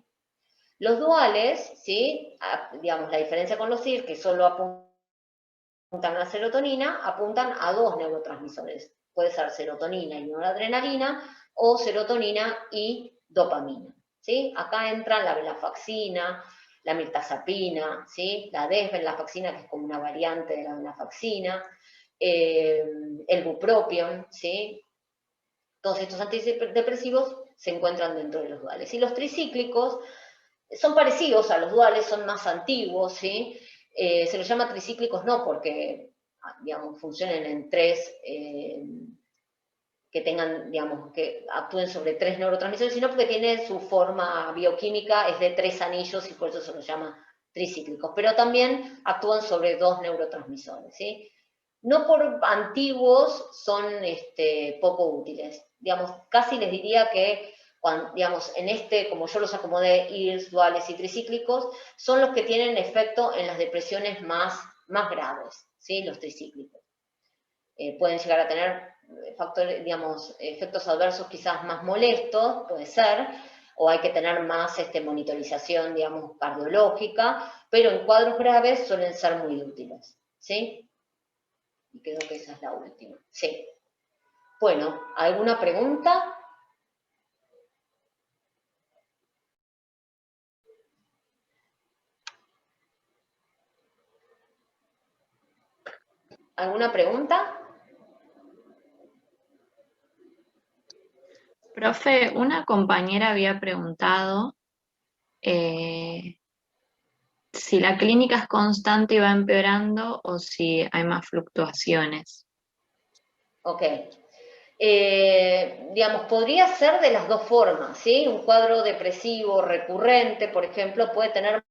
Los duales, ¿sí?, digamos, la diferencia con los CIR, que solo apuntan a la serotonina, apuntan a dos neurotransmisores. Puede ser serotonina y noradrenalina, o serotonina y dopamina, ¿sí? Acá entran la venlafaxina, la mirtazapina, ¿sí?, la desvenlafaxina, que es como una variante de la venlafaxina, el bupropion, ¿sí? Todos estos antidepresivos se encuentran dentro de los duales. Y los tricíclicos son parecidos a los duales, son más antiguos, ¿sí? Se los llama tricíclicos no porque, digamos, funcionen en tres, que tengan, digamos, que actúen sobre tres neurotransmisores, sino porque tiene su forma bioquímica, es de tres anillos y por eso se los llama tricíclicos. Pero también actúan sobre dos neurotransmisores, ¿sí? No por antiguos son poco útiles. Digamos, casi les diría que, digamos, como yo los acomodé, IRS, duales y tricíclicos, son los que tienen efecto en las depresiones más graves, ¿sí?, los tricíclicos. Pueden llegar a tener factores, digamos, efectos adversos quizás más molestos, puede ser, o hay que tener más monitorización, digamos, cardiológica, pero en cuadros graves suelen ser muy útiles, ¿sí? Y creo que esa es la última. Sí. Bueno, ¿alguna pregunta? ¿Alguna pregunta? Profe, una compañera había preguntado si la clínica es constante y va empeorando o si hay más fluctuaciones. Ok. Digamos, podría ser de las dos formas, ¿sí? Un cuadro depresivo recurrente, por ejemplo, puede tener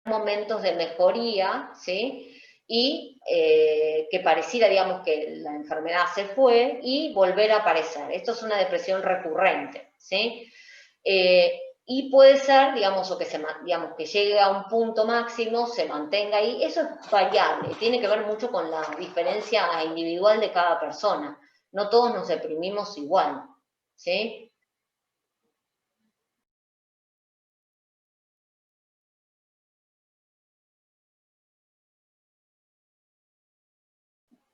momentos de mejoría, ¿sí? Y que pareciera, digamos, que la enfermedad se fue y volver a aparecer. Esto es una depresión recurrente, ¿sí? Y puede ser, digamos, digamos, que llegue a un punto máximo, se mantenga ahí. Eso es variable, tiene que ver mucho con la diferencia individual de cada persona. No todos nos deprimimos igual, ¿sí?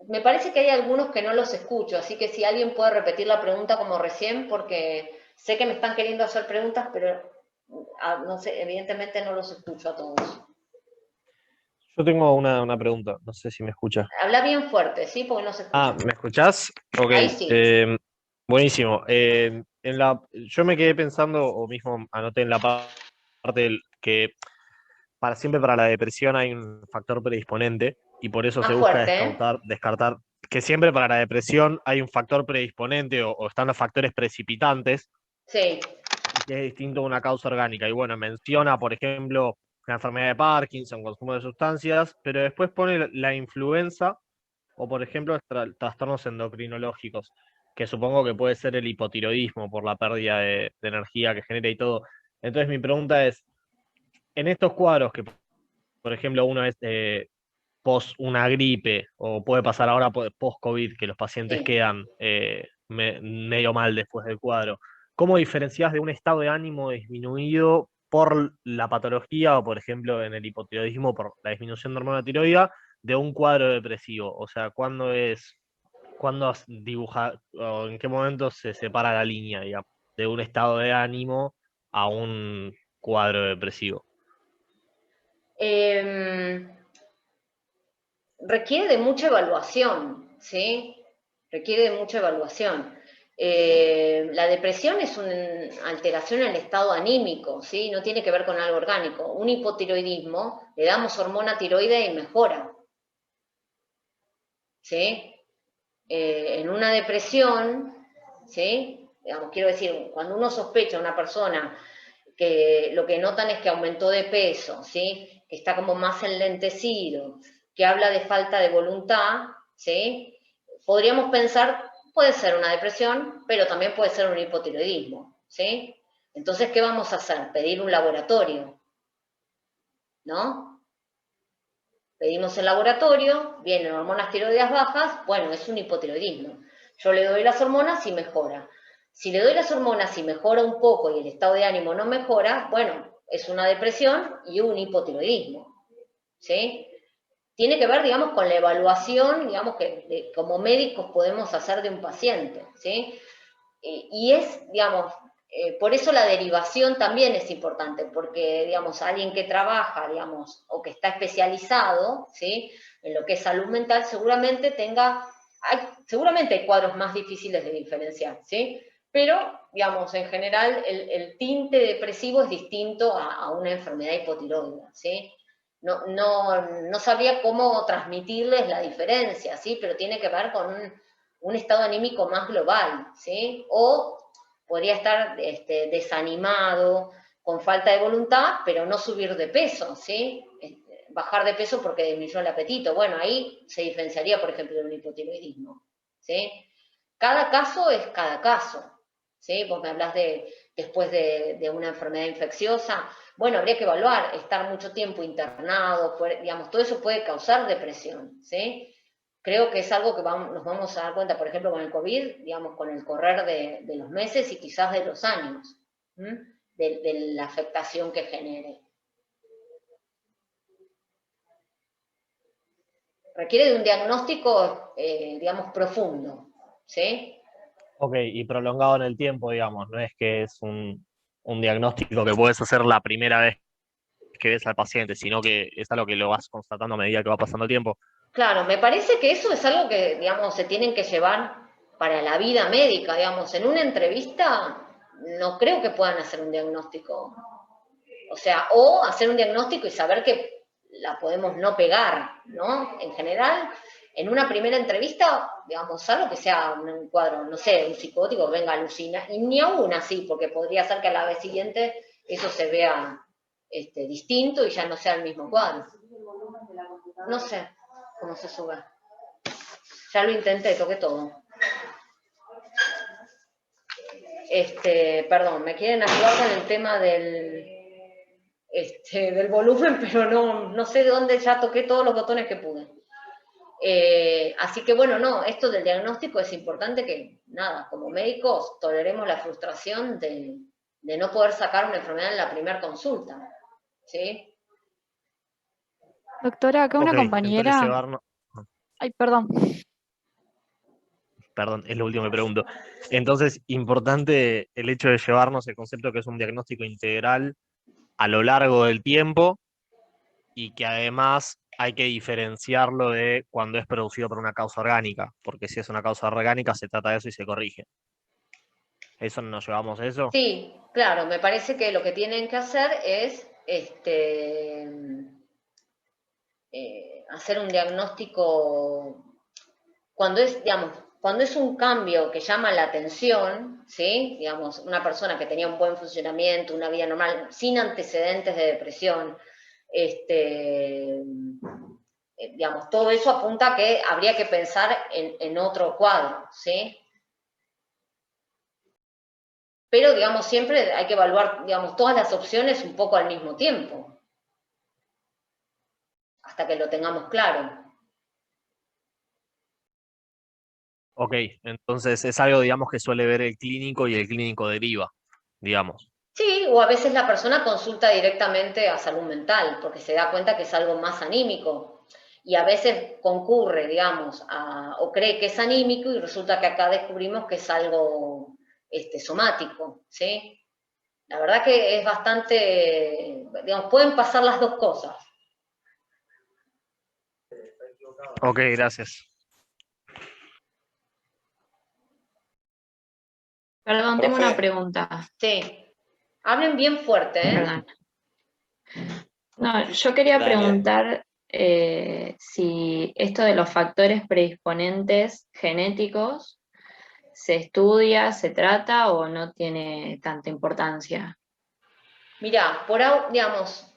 Me parece que hay algunos que no los escucho, así que si alguien puede repetir la pregunta como recién, porque sé que me están queriendo hacer preguntas, pero no sé, evidentemente no los escucho a todos. Yo tengo una pregunta, no sé si me escucha. Habla bien fuerte, ¿sí? Porque no se escucha. ¿me escuchás? Ok, Ahí sí. buenísimo. Yo me quedé pensando, o mismo anoté en la parte que siempre para la depresión hay un factor predisponente, y por eso se Más busca fuerte, ¿eh? descartar que siempre para la depresión hay un factor predisponente o están los factores precipitantes, Sí. que es distinto a una causa orgánica. Y bueno, menciona, por ejemplo, la enfermedad de Parkinson, consumo de sustancias, pero después pone la influenza o, por ejemplo, trastornos endocrinológicos, que supongo que puede ser el hipotiroidismo por la pérdida de energía que genera y todo. Entonces mi pregunta es, en estos cuadros que, por por ejemplo, uno es post una gripe, o puede pasar ahora post-COVID, que los pacientes Sí. quedan medio mal después del cuadro. ¿Cómo diferenciás de un estado de ánimo disminuido por la patología, o por ejemplo en el hipotiroidismo por la disminución de hormona tiroidea, de un cuadro depresivo? O sea, ¿cuándo dibuja, o en qué momento se separa la línea, digamos, de un estado de ánimo a un cuadro depresivo? Requiere de mucha evaluación, ¿sí? Requiere de mucha evaluación. La depresión es una alteración en el estado anímico, ¿sí? No tiene que ver con algo orgánico. Un hipotiroidismo, le damos hormona tiroidea y mejora, ¿sí? En una depresión, ¿sí? Digamos, quiero decir, cuando uno sospecha a una persona que lo que notan es que aumentó de peso, ¿sí? Que está como más enlentecido, que habla de falta de voluntad, ¿sí? Podríamos pensar, puede ser una depresión, pero también puede ser un hipotiroidismo, ¿sí? Entonces, ¿qué vamos a hacer? Pedir un laboratorio, ¿no? Pedimos el laboratorio, vienen hormonas tiroideas bajas, bueno, es un hipotiroidismo. Yo le doy las hormonas y mejora. Si le doy las hormonas y mejora un poco y el estado de ánimo no mejora, bueno, es una depresión y un hipotiroidismo, ¿sí? Tiene que ver, digamos, con la evaluación, digamos, que como médicos podemos hacer de un paciente, ¿sí? Y es, digamos, por eso la derivación también es importante, porque, digamos, alguien que trabaja, digamos, o que está especializado, ¿sí? En lo que es salud mental, seguramente seguramente hay cuadros más difíciles de diferenciar, ¿sí? Pero, digamos, en general, el tinte depresivo es distinto a una enfermedad hipotiroidea, ¿sí? No sabría cómo transmitirles la diferencia, ¿sí? Pero tiene que ver con un estado anímico más global, ¿sí? O podría estar desanimado, con falta de voluntad, pero no subir de peso, ¿sí? Bajar de peso porque disminuyó el apetito. Bueno, ahí se diferenciaría, por ejemplo, de un hipotiroidismo, ¿sí? Cada caso es cada caso, ¿sí? Vos me hablás después de una enfermedad infecciosa. Bueno, habría que evaluar, estar mucho tiempo internado, digamos, todo eso puede causar depresión, ¿sí? Creo que es algo que nos vamos a dar cuenta, por ejemplo, con el COVID, digamos, con el correr de los meses y quizás de los años, de la afectación que genere. Requiere de un diagnóstico, digamos, profundo, ¿sí? Ok, y prolongado en el tiempo, digamos, no es que es un diagnóstico que puedes hacer la primera vez que ves al paciente, sino que es algo que lo vas constatando a medida que va pasando el tiempo. Claro, me parece que eso es algo que, digamos, se tienen que llevar para la vida médica, digamos. En una entrevista no creo que puedan hacer un diagnóstico. O sea, o hacer un diagnóstico y saber que la podemos no pegar, ¿no? En general, en una primera entrevista, digamos, algo que sea un cuadro, no sé, un psicótico que venga a alucinar, y ni aún así, porque podría ser que a la vez siguiente eso se vea distinto y ya no sea el mismo cuadro. No sé cómo se sube. Ya lo intenté, toqué todo. Perdón, me quieren ayudar con el tema del volumen, pero no sé de dónde ya toqué todos los botones que pude. Así que bueno, no, esto del diagnóstico es importante que, nada, como médicos toleremos la frustración de no poder sacar una enfermedad en la primera consulta, ¿sí? Doctora, acá una Ok, entonces compañera. llevarnos, Ay, perdón. perdón, es lo último que pregunto. Entonces, importante el hecho de llevarnos el concepto que es un diagnóstico integral a lo largo del tiempo, y que además hay que diferenciarlo de cuando es producido por una causa orgánica, porque si es una causa orgánica se trata de eso y se corrige. ¿Eso nos llevamos a eso? Sí, claro, me parece que lo que tienen que hacer es hacer un diagnóstico cuando es, digamos, cuando es un cambio que llama la atención, ¿sí? Digamos, una persona que tenía un buen funcionamiento, una vida normal, sin antecedentes de depresión, digamos, todo eso apunta a que habría que pensar en otro cuadro, ¿sí? Pero, digamos, siempre hay que evaluar, digamos, todas las opciones un poco al mismo tiempo. hasta que lo tengamos claro. Ok, entonces es algo, digamos, que suele ver el clínico y el clínico deriva, digamos. Sí, o a veces la persona consulta directamente a salud mental, porque se da cuenta que es algo más anímico. Y a veces concurre, digamos, o cree que es anímico y resulta que acá descubrimos que es algo somático, ¿sí? La verdad que es bastante, digamos, pueden pasar las dos cosas. Ok, gracias. Perdón, tengo una Profe. pregunta. Sí. Hablen bien fuerte, ¿eh? Perdón. No, yo quería Dale. preguntar si esto de los factores predisponentes genéticos se estudia, se trata o no tiene tanta importancia. Mirá, digamos,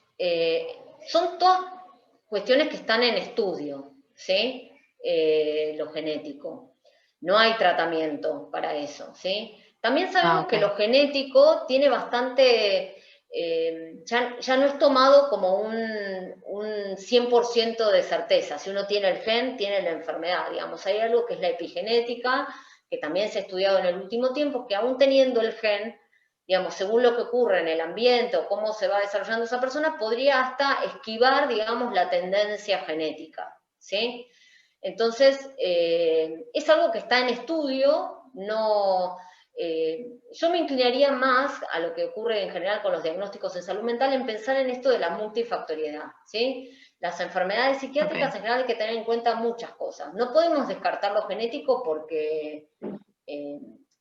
son todas cuestiones que están en estudio, ¿sí? Lo genético. No hay tratamiento para eso, ¿sí? También sabemos Ok. que lo genético tiene bastante, ya no es tomado como un 100% de certeza. Si uno tiene el gen, tiene la enfermedad, digamos. Hay algo que es la epigenética, que también se ha estudiado en el último tiempo, que aún teniendo el gen, digamos, según lo que ocurre en el ambiente o cómo se va desarrollando esa persona, podría hasta esquivar, digamos, la tendencia genética, ¿sí? Entonces, es algo que está en estudio, no, yo me inclinaría más a lo que ocurre en general con los diagnósticos en salud mental, en pensar en esto de la multifactoriedad, ¿sí? Las enfermedades psiquiátricas en general hay que tener en cuenta muchas cosas. No podemos descartar lo genético porque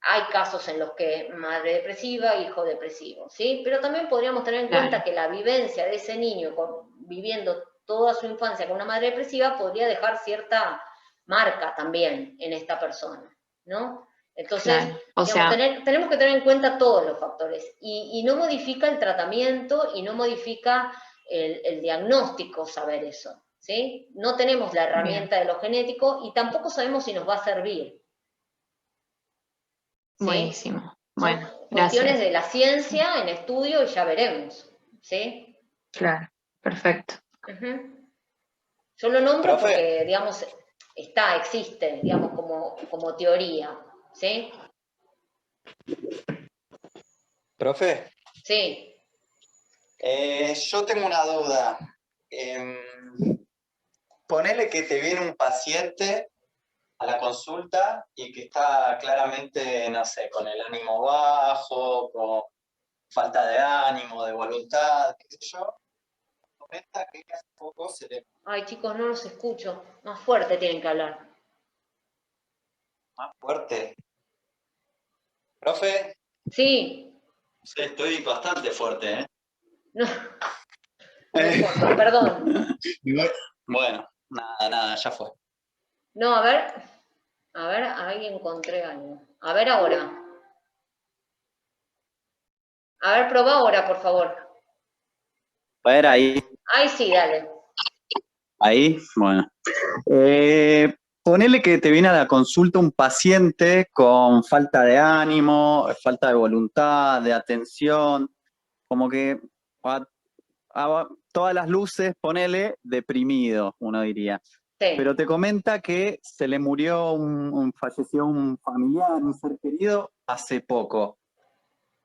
hay casos en los que madre depresiva, hijo depresivo, ¿sí? Pero también podríamos tener en cuenta que la vivencia de ese niño viviendo toda su infancia con una madre depresiva podría dejar cierta marca también en esta persona, ¿no? Entonces, Claro. O digamos, sea, tenemos que tener en cuenta todos los factores y no modifica el tratamiento y no modifica el diagnóstico saber eso, ¿sí? No tenemos la herramienta de lo genético y tampoco sabemos si nos va a servir, ¿sí? buenísimo. Son Bueno, cuestiones gracias. de la ciencia en estudio y ya veremos, ¿sí? Claro, perfecto. Yo lo nombro Profe. porque, digamos, existe, digamos, como teoría, ¿sí? Profe, Sí. yo tengo una duda. Ponele que te viene un paciente a la consulta y que está claramente, no sé, con el ánimo bajo, con falta de ánimo, de voluntad, qué sé yo. Comenta que hace poco se le... Ay, chicos, no los escucho. Más fuerte tienen que hablar. Más fuerte. Profe, Sí. sí, estoy bastante fuerte, ¿eh? No, no importa, perdón. Bueno, nada, ya fue. No, a ver, ahí encontré algo. A ver ahora. A ver, probá ahora, por favor. A ver, ahí. Ahí sí, dale. Ahí, bueno. Ponele que te viene a la consulta un paciente con falta de ánimo, falta de voluntad, de atención, como que a todas las luces, ponele deprimido, uno diría. Sí. Pero te comenta que se le murió falleció un familiar, un ser querido, hace poco.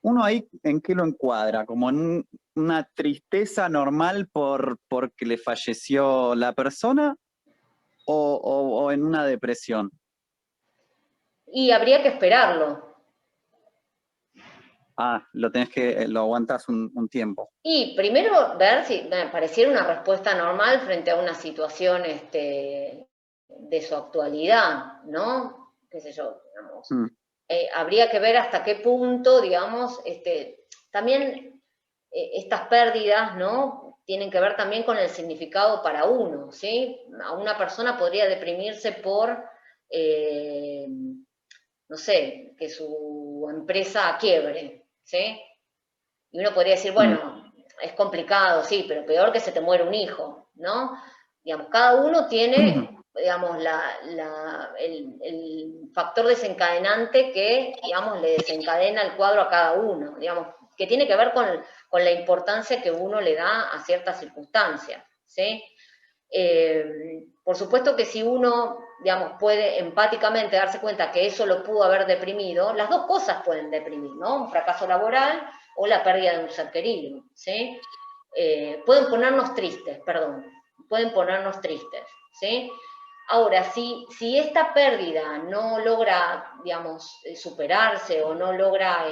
¿Uno ahí en qué lo encuadra? ¿Como en una tristeza normal porque le falleció la persona o en una depresión? Y habría que esperarlo. Ah, lo aguantas un tiempo. Y primero ver si me pareciera una respuesta normal frente a una situación de su actualidad, ¿no? Qué sé yo, digamos. Habría que ver hasta qué punto, digamos, también estas pérdidas, ¿no? Tienen que ver también con el significado para uno, ¿sí? A una persona podría deprimirse por, no sé, que su empresa quiebre, ¿sí? Y uno podría decir, bueno, es complicado, sí, pero peor que se te muere un hijo, ¿no? Digamos, cada uno tiene, digamos, el factor desencadenante que, digamos, le desencadena el cuadro a cada uno, digamos, que tiene que ver con la importancia que uno le da a ciertas circunstancias, ¿sí? Por supuesto que si uno, digamos, puede empáticamente darse cuenta que eso lo pudo haber deprimido, las dos cosas pueden deprimir, ¿no? Un fracaso laboral o la pérdida de un ser querido, ¿sí? Pueden ponernos tristes, pueden ponernos tristes, ¿sí? Ahora, si esta pérdida no logra, digamos, superarse o no logra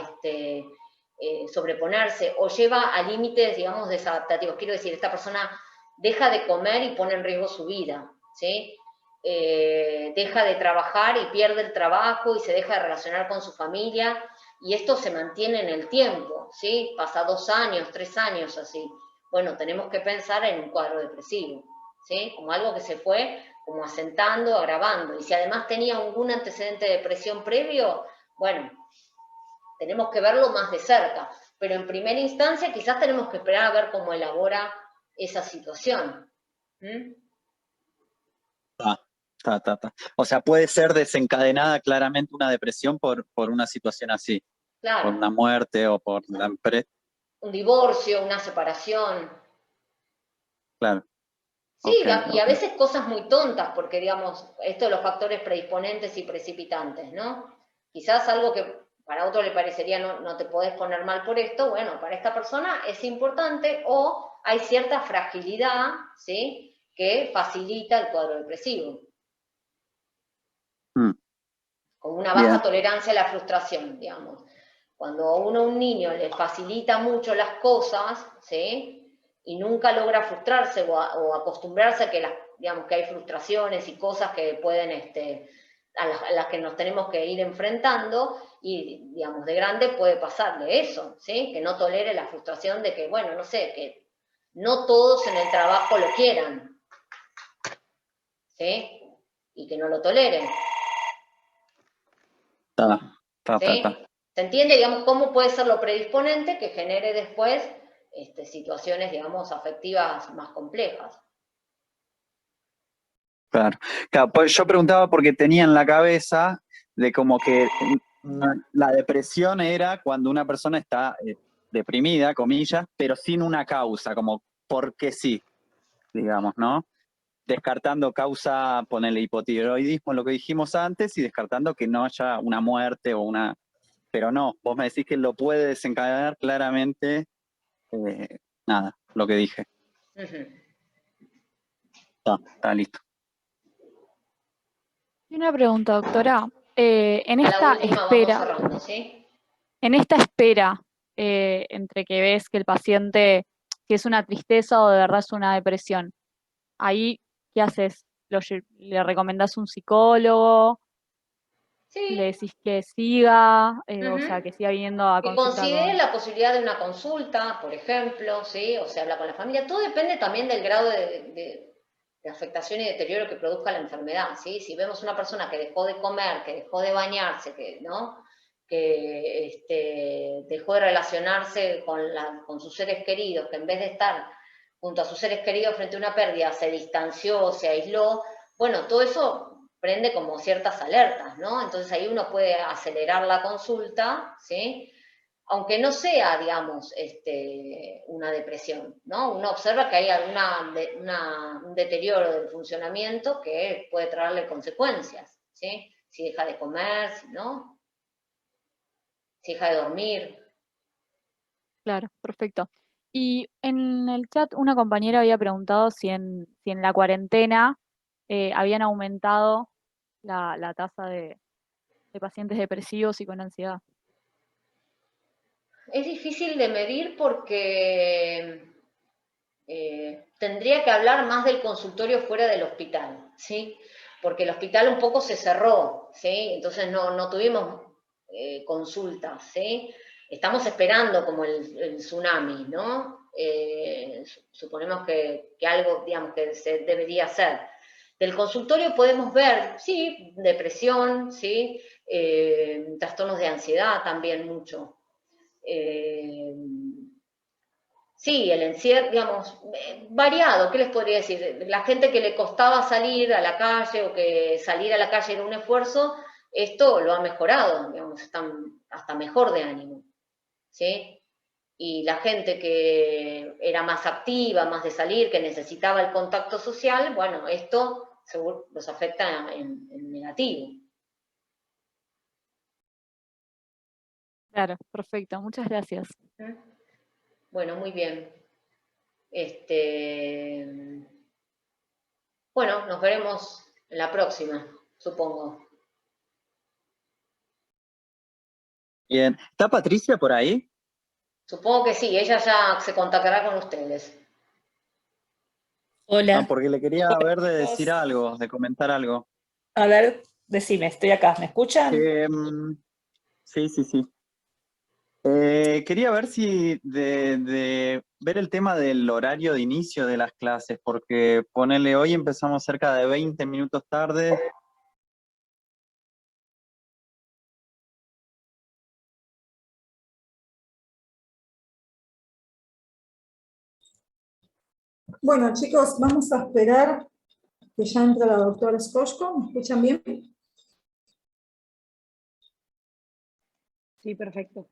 sobreponerse o lleva a límites, digamos, desadaptativos, quiero decir, esta persona deja de comer y pone en riesgo su vida, ¿sí? Deja de trabajar y pierde el trabajo y se deja de relacionar con su familia, y esto se mantiene en el tiempo, ¿sí? Pasa 2 años, 3 años así. Bueno, tenemos que pensar en un cuadro depresivo, ¿sí? Como algo que se fue como asentando, agravando. Y si además tenía algún antecedente de depresión previo, bueno, tenemos que verlo más de cerca. Pero en primera instancia quizás tenemos que esperar a ver cómo elabora esa situación. O sea, puede ser desencadenada claramente una depresión por una situación así, Claro. por una muerte o por la empresa. Un divorcio, una separación. Claro. Sí, Okay, y a veces cosas muy tontas, porque digamos, esto de los factores predisponentes y precipitantes, ¿no? Quizás algo que para otro le parecería no te podés poner mal por esto, bueno, para esta persona es importante, o hay cierta fragilidad, ¿sí?, que facilita el cuadro depresivo. Con una baja tolerancia a la frustración, digamos. Cuando a un niño le facilita mucho las cosas, ¿sí?, y nunca logra frustrarse o acostumbrarse a que, digamos, que hay frustraciones y cosas que pueden, a las que nos tenemos que ir enfrentando, y, digamos, de grande puede pasarle eso, ¿sí?, que no tolere la frustración de que, bueno, no sé, que no todos en el trabajo lo quieran, ¿sí?, y que no lo toleren. ¿Sí? ¿Se entiende, digamos, cómo puede ser lo predisponente que genere después situaciones, digamos, afectivas más complejas? Claro, pues yo preguntaba porque tenía en la cabeza de como que la depresión era cuando una persona está deprimida, comillas, pero sin una causa, como porque sí, digamos, ¿no? Descartando causa, ponerle hipotiroidismo, lo que dijimos antes, y descartando que no haya una muerte o una... Pero no, vos me decís que lo puede desencadenar claramente, nada, lo que dije. Está listo. Y una pregunta, doctora. En esta espera, vamos cerrando, ¿sí? En esta espera entre que ves que el paciente, si es una tristeza o de verdad es una depresión, ahí, ¿qué haces? ¿Le recomendás un psicólogo? Sí. ¿Le decís que siga? O sea, que siga viniendo a Que consulta considere la posibilidad de una consulta, por ejemplo, ¿sí? O se habla con la familia. Todo depende también del grado de afectación y deterioro que produzca la enfermedad, ¿sí? Si vemos una persona que dejó de comer, que dejó de bañarse, ¿no?, que dejó de relacionarse con sus seres queridos, que en vez de estar junto a sus seres queridos frente a una pérdida se distanció, se aisló, bueno, todo eso prende como ciertas alertas, ¿no? Entonces ahí uno puede acelerar la consulta, ¿sí?, aunque no sea, digamos, una depresión, ¿no? Uno observa que hay un deterioro del funcionamiento que puede traerle consecuencias, ¿sí? Si deja de comer, ¿no?, si deja de dormir. Claro, perfecto. Y en el chat una compañera había preguntado si en la cuarentena habían aumentado la tasa de pacientes depresivos y con ansiedad. Es difícil de medir porque tendría que hablar más del consultorio fuera del hospital, ¿sí? Porque el hospital un poco se cerró, ¿sí? Entonces no tuvimos consultas, ¿sí? Estamos esperando como el tsunami, ¿no? Suponemos que algo, digamos, que se debería hacer. Del consultorio podemos ver, sí, depresión, sí, trastornos de ansiedad también mucho. Sí, el encierro, digamos, variado, ¿qué les podría decir? La gente que le costaba salir a la calle o que salir a la calle era un esfuerzo, esto lo ha mejorado, digamos, están hasta mejor de ánimo, ¿sí? y la gente que era más activa, más de salir, que necesitaba el contacto social, bueno, esto seguro los afecta en negativo. Claro, perfecto. Muchas gracias. Bueno, muy bien. Bueno, nos veremos en la próxima, supongo. Bien. ¿Está Patricia por ahí? Supongo que sí, ella ya se contactará con ustedes. Hola. Porque le quería Hola, ver de decir chicos. algo, de comentar algo. A ver, decime, estoy acá, ¿me escuchan? Sí, sí, sí. Quería ver si de ver el tema del horario de inicio de las clases, porque ponele, hoy empezamos cerca de 20 minutos tarde. Bueno, chicos, vamos a esperar que ya entre la doctora Skoshko. ¿Me escuchan bien? Sí, perfecto.